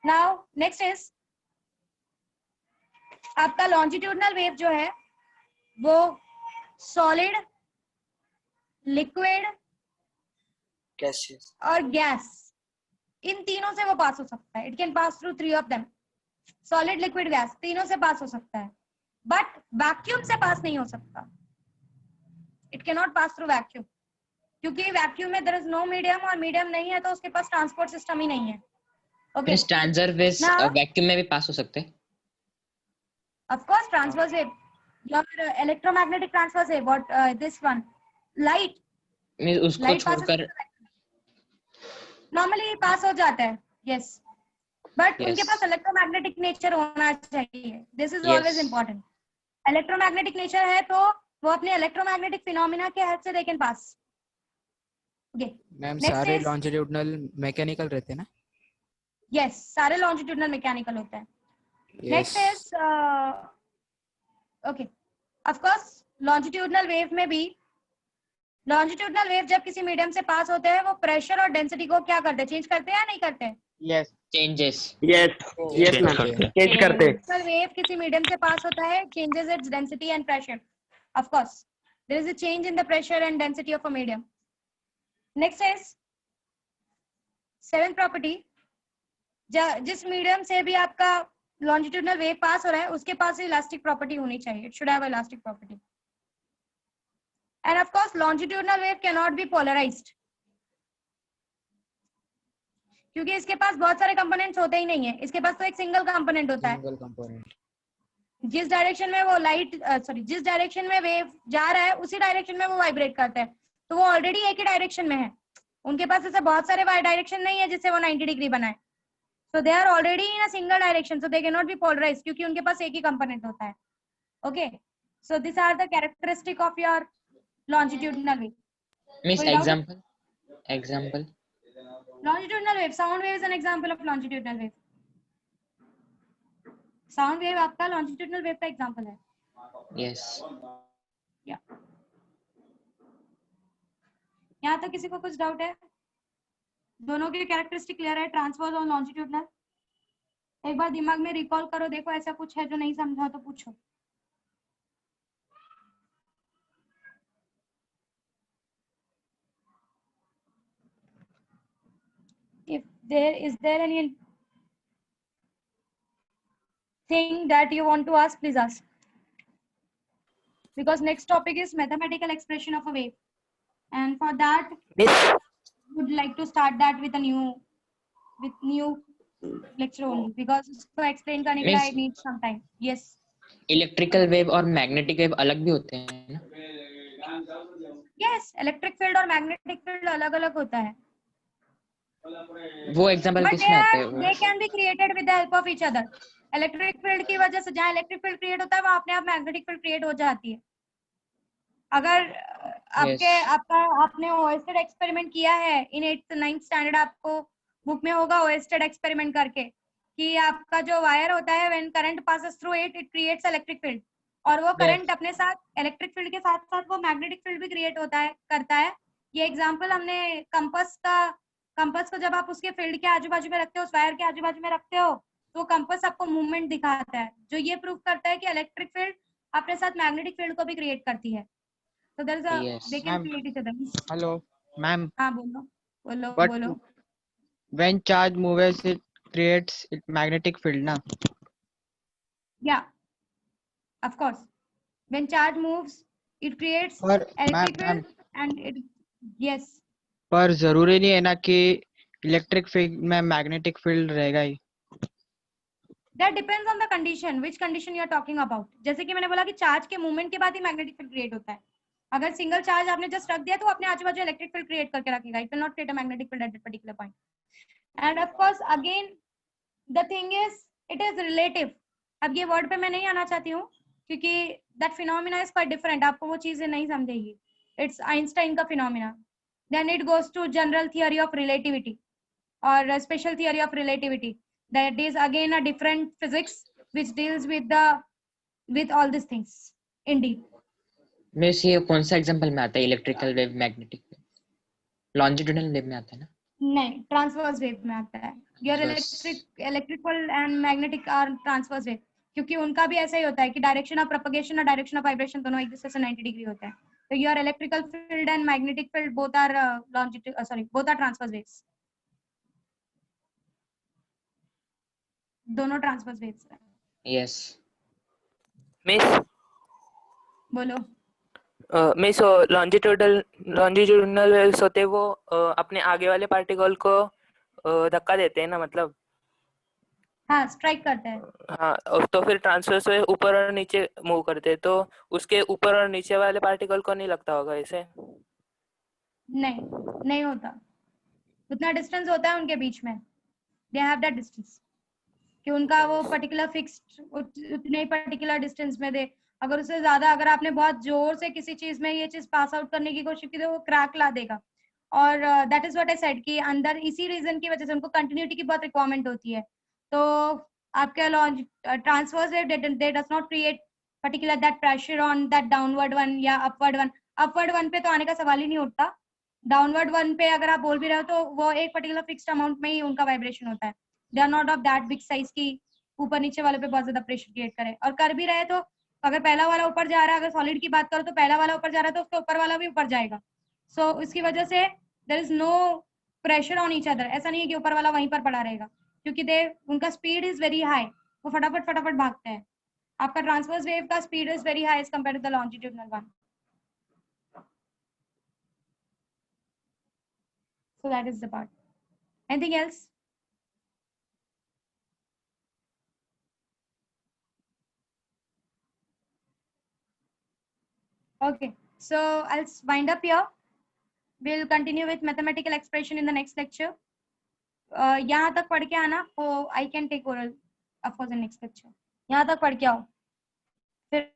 [SPEAKER 1] Now next is, आपका लॉन्जिट्यूडनल वेव जो है वो सॉलिड, लिक्विड और गैस, इन तीनों से वो पास हो सकता है। It can pass through 3 of them, solid, liquid, gas, तीनों से पास हो सकता है, बट वैक्यूम से पास नहीं हो सकता। It can not pass through vacuum, क्योंकि वैक्यूम में देयर इज नो मीडियम, और मीडियम नहीं है तो उसके पास ट्रांसपोर्ट सिस्टम ही नहीं है। Okay
[SPEAKER 2] miss transverse waves
[SPEAKER 1] Now-
[SPEAKER 2] vacuum में भी पास हो सकते हैं?
[SPEAKER 1] of course transverse wave, your electromagnetic transverse wave, what this one, light
[SPEAKER 2] miss उसको
[SPEAKER 1] light passes
[SPEAKER 2] छोड़कर
[SPEAKER 1] normally pass हो जाता है, yes, but
[SPEAKER 2] Yes.
[SPEAKER 1] उनके पास electromagnetic nature होना चाहिए, this is
[SPEAKER 2] Yes.
[SPEAKER 1] always important. Electromagnetic nature है तो वो अपने electromagnetic phenomena के हेल्प से they can pass. Okay.
[SPEAKER 9] Ma'am
[SPEAKER 1] Next
[SPEAKER 9] सारे
[SPEAKER 1] is-
[SPEAKER 9] लॉन्जिट्यूडनल मैकेनिकल रहते हैं ना?
[SPEAKER 1] Yes, सारे longitudinal mechanical होता है. Next is okay, of course longitudinal wave में भी longitudinal wave जब किसी मीडियम से पास होते हैं वो प्रेशर और डेंसिटी को क्या करते हैं, चेंज करते हैं या नहीं करते हैं?
[SPEAKER 8] Yes.
[SPEAKER 2] Changes
[SPEAKER 8] Yes. Yes, ma'am. Change करते.
[SPEAKER 1] Longitudinal wave किसी मीडियम से पास होता है, changes its density and pressure. Of course, there is a change in the pressure and density of a medium. Next is seventh property, जिस medium से भी आपका longitudinal wave पास हो रहा है उसके पास इलास्टिक प्रॉपर्टी होनी चाहिए, it should have elastic property. And of course longitudinal wave cannot be polarized, क्योंकि इसके पास बहुत सारे कंपोनेंट्स होते ही नहीं है, इसके पास तो एक सिंगल कंपोनेंट होता है.
[SPEAKER 9] Single component.
[SPEAKER 1] जिस डायरेक्शन में वो जिस डायरेक्शन में वेव जा रहा है उसी डायरेक्शन में वो वाइब्रेट करता है, तो वो ऑलरेडी एक ही डायरेक्शन में है. उनके पास ऐसे बहुत सारे डायरेक्शन नहीं है जिससे वो 90 डिग्री बनाए, so they are already in a single direction, so they cannot be polarized क्योंकि उनके पास एक ही कंपोनेंट होता है. Okay, so these are the characteristic of your longitudinal wave.
[SPEAKER 2] Miss
[SPEAKER 1] कोई doubt?
[SPEAKER 2] Example
[SPEAKER 1] Longitudinal wave, sound wave is an example of longitudinal wave. Sound wave आपका longitudinal wave का example है.
[SPEAKER 2] Yes
[SPEAKER 1] Yeah. यहाँ तक किसी को कुछ डाउट है? दोनों की कैरेक्टरिस्टिक क्लियर है, ट्रांसवर्स और लॉन्जिट्यूडनल. एक बार दिमाग में रिकॉल करो, देखो ऐसा कुछ है जो नहीं समझा तो पूछो. If there any thing that you want to ask, please ask. Because next topic is mathematical expression of a wave, and for that would like to start that with a new lecture only, because to explain करने के लिए I need some time. Yes.
[SPEAKER 2] Electrical wave और magnetic wave अलग भी होते हैं ना?
[SPEAKER 1] Yes, electric field और magnetic field अलग अलग होता है.
[SPEAKER 2] वो एग्जांपल
[SPEAKER 1] But
[SPEAKER 2] किसमें आते
[SPEAKER 1] they
[SPEAKER 2] हैं?
[SPEAKER 1] can be created with the help of each other. Electric field की वजह से जहाँ electric field create होता है वहाँ अपने आप magnetic field create हो जाती है. अगर आपने ओएस्टेड एक्सपेरिमेंट किया है इन 8th 9th स्टैंडर्ड, आपको बुक में होगा ओएस्टेड एक्सपेरिमेंट करके कि आपका जो वायर होता है when current passes through it creates electric field, और वो करंट अपने साथ इलेक्ट्रिक फील्ड के साथ साथ वो मैग्नेटिक फील्ड भी क्रिएट करता है. ये एग्जांपल हमने कंपास को जब आप उसके फील्ड के आजू बाजू में रखते हो, उस वायर के आजू बाजू में रखते हो, तो कंपास आपको मूवमेंट दिखाता है, जो ये प्रूव करता है कि इलेक्ट्रिक फील्ड अपने साथ मैग्नेटिक फील्ड को भी क्रिएट करती है. So there is a
[SPEAKER 2] Yes.
[SPEAKER 1] they can create each other.
[SPEAKER 7] Hello, ma'am.
[SPEAKER 1] हाँ बोलो.
[SPEAKER 7] But when charge moves, it creates magnetic field, na?
[SPEAKER 1] Yeah, of course. When charge moves, it creates
[SPEAKER 7] Or
[SPEAKER 1] electric
[SPEAKER 7] ma'am,
[SPEAKER 1] field and it. Yes.
[SPEAKER 7] पर जरूरी नहीं है ना कि electric field में magnetic field रहेगा ही.
[SPEAKER 1] That depends on the condition. Which condition you are talking about? जैसे कि मैंने बोला कि चार्ज के मूवमेंट के बाद ही मैग्नेटिक फील्ड क्रिएट होता है. अगर सिंगल चार्ज आपने जस्ट रख दिया तो अपने आजू बाजू इलेक्ट्रिक फील्ड क्रिएट करके रखेगा. It will not create a magnetic field at that particular point. And of course, again, the thing is, it is relative. अब ये वर्ड पे मैं नहीं आना चाहती हूँ क्योंकि that phenomena is quite different. आपको वो चीजें नहीं समझेगी. It's Einstein का phenomena. Then it goes to general theory of relativity or special theory of relativity. That is again a different physics which deals with all these things. Indeed.
[SPEAKER 2] Miss ये कौन सा example में आता है? Electrical wave, magnetic wave, longitudinal wave में आता है ना?
[SPEAKER 1] नहीं, ट्रांसवर्स वेव में आता है. Your electrical and magnetic are transverse wave, क्योंकि उनका भी ऐसा ही होता है कि डायरेक्शन ऑफ प्रोपगेशन और डायरेक्शन ऑफ वाइब्रेशन दोनों एक दूसरे से 90 डिग्री होता है. तो your electrical field and magnetic field both are both are transverse waves. दोनों ट्रांसवर्स वेव्स हैं.
[SPEAKER 2] यस
[SPEAKER 8] मिस
[SPEAKER 1] बोलो.
[SPEAKER 8] मिस लॉन्जिट्यूडनल वेव्स होते वो अपने आगे वाले पार्टिकल को धक्का देते हैं ना, मतलब
[SPEAKER 1] हाँ स्ट्राइक करते हैं।
[SPEAKER 8] हाँ तो फिर ट्रांसवर्स वेव ऊपर और नीचे मूव करते हैं, तो उसके ऊपर और नीचे वाले पार्टिकल को नहीं लगता होगा इसे?
[SPEAKER 1] नहीं होता, उतना डिस्टेंस होता है उनके बीच में, दे हैव दैट डिस्टेंस कि उनका वो पर्टिकुलर फिक्स्ड उतने पर्टिकुलर डिस्टेंस में दे। अगर उससे ज्यादा, अगर आपने बहुत जोर से किसी चीज में ये चीज पास आउट करने की कोशिश की तो वो क्रैक ला देगा। और that is what I said कि अंदर इसी रीजन की वजह से उनको कंटिन्यूटी की बहुत रिक्वायरमेंट होती है। तो आपके launch transverse wave they does not create particular that pressure on that downward one या अपवर्ड वन पे तो आने का सवाल ही नहीं उठता। डाउनवर्ड वन पे अगर आप बोल भी रहे हो तो वो एक पर्टिकुलर फिक्स्ड अमाउंट में ही उनका वाइब्रेशन होता है। They are not of that big size की ऊपर नीचे वाले पे बहुत ज्यादा प्रेशर क्रिएट करे। और कर भी रहे तो अगर पहला वाला ऊपर जा रहा है, अगर सॉलिड की बात करो तो पहला वाला ऊपर जा रहा है तो उसके ऊपर वाला भी ऊपर जाएगा। सो इसकी वजह से there is no pressure on each other. ऐसा नहीं है कि ऊपर वाला वहीं पर पड़ा रहेगा, क्योंकि दे उनका स्पीड इज वेरी हाई, वो फटाफट भागते हैं। आपका ट्रांसवर्स वेव का speed is very high as compare to the longitudinal one. So that is the part. Anything else? Okay, so I'll wind up here. We'll continue with mathematical expression in the next lecture. यहाँ तक पढ़ के आना, so I can take oral of course in next lecture. यहाँ तक पढ़ के आओ, फिर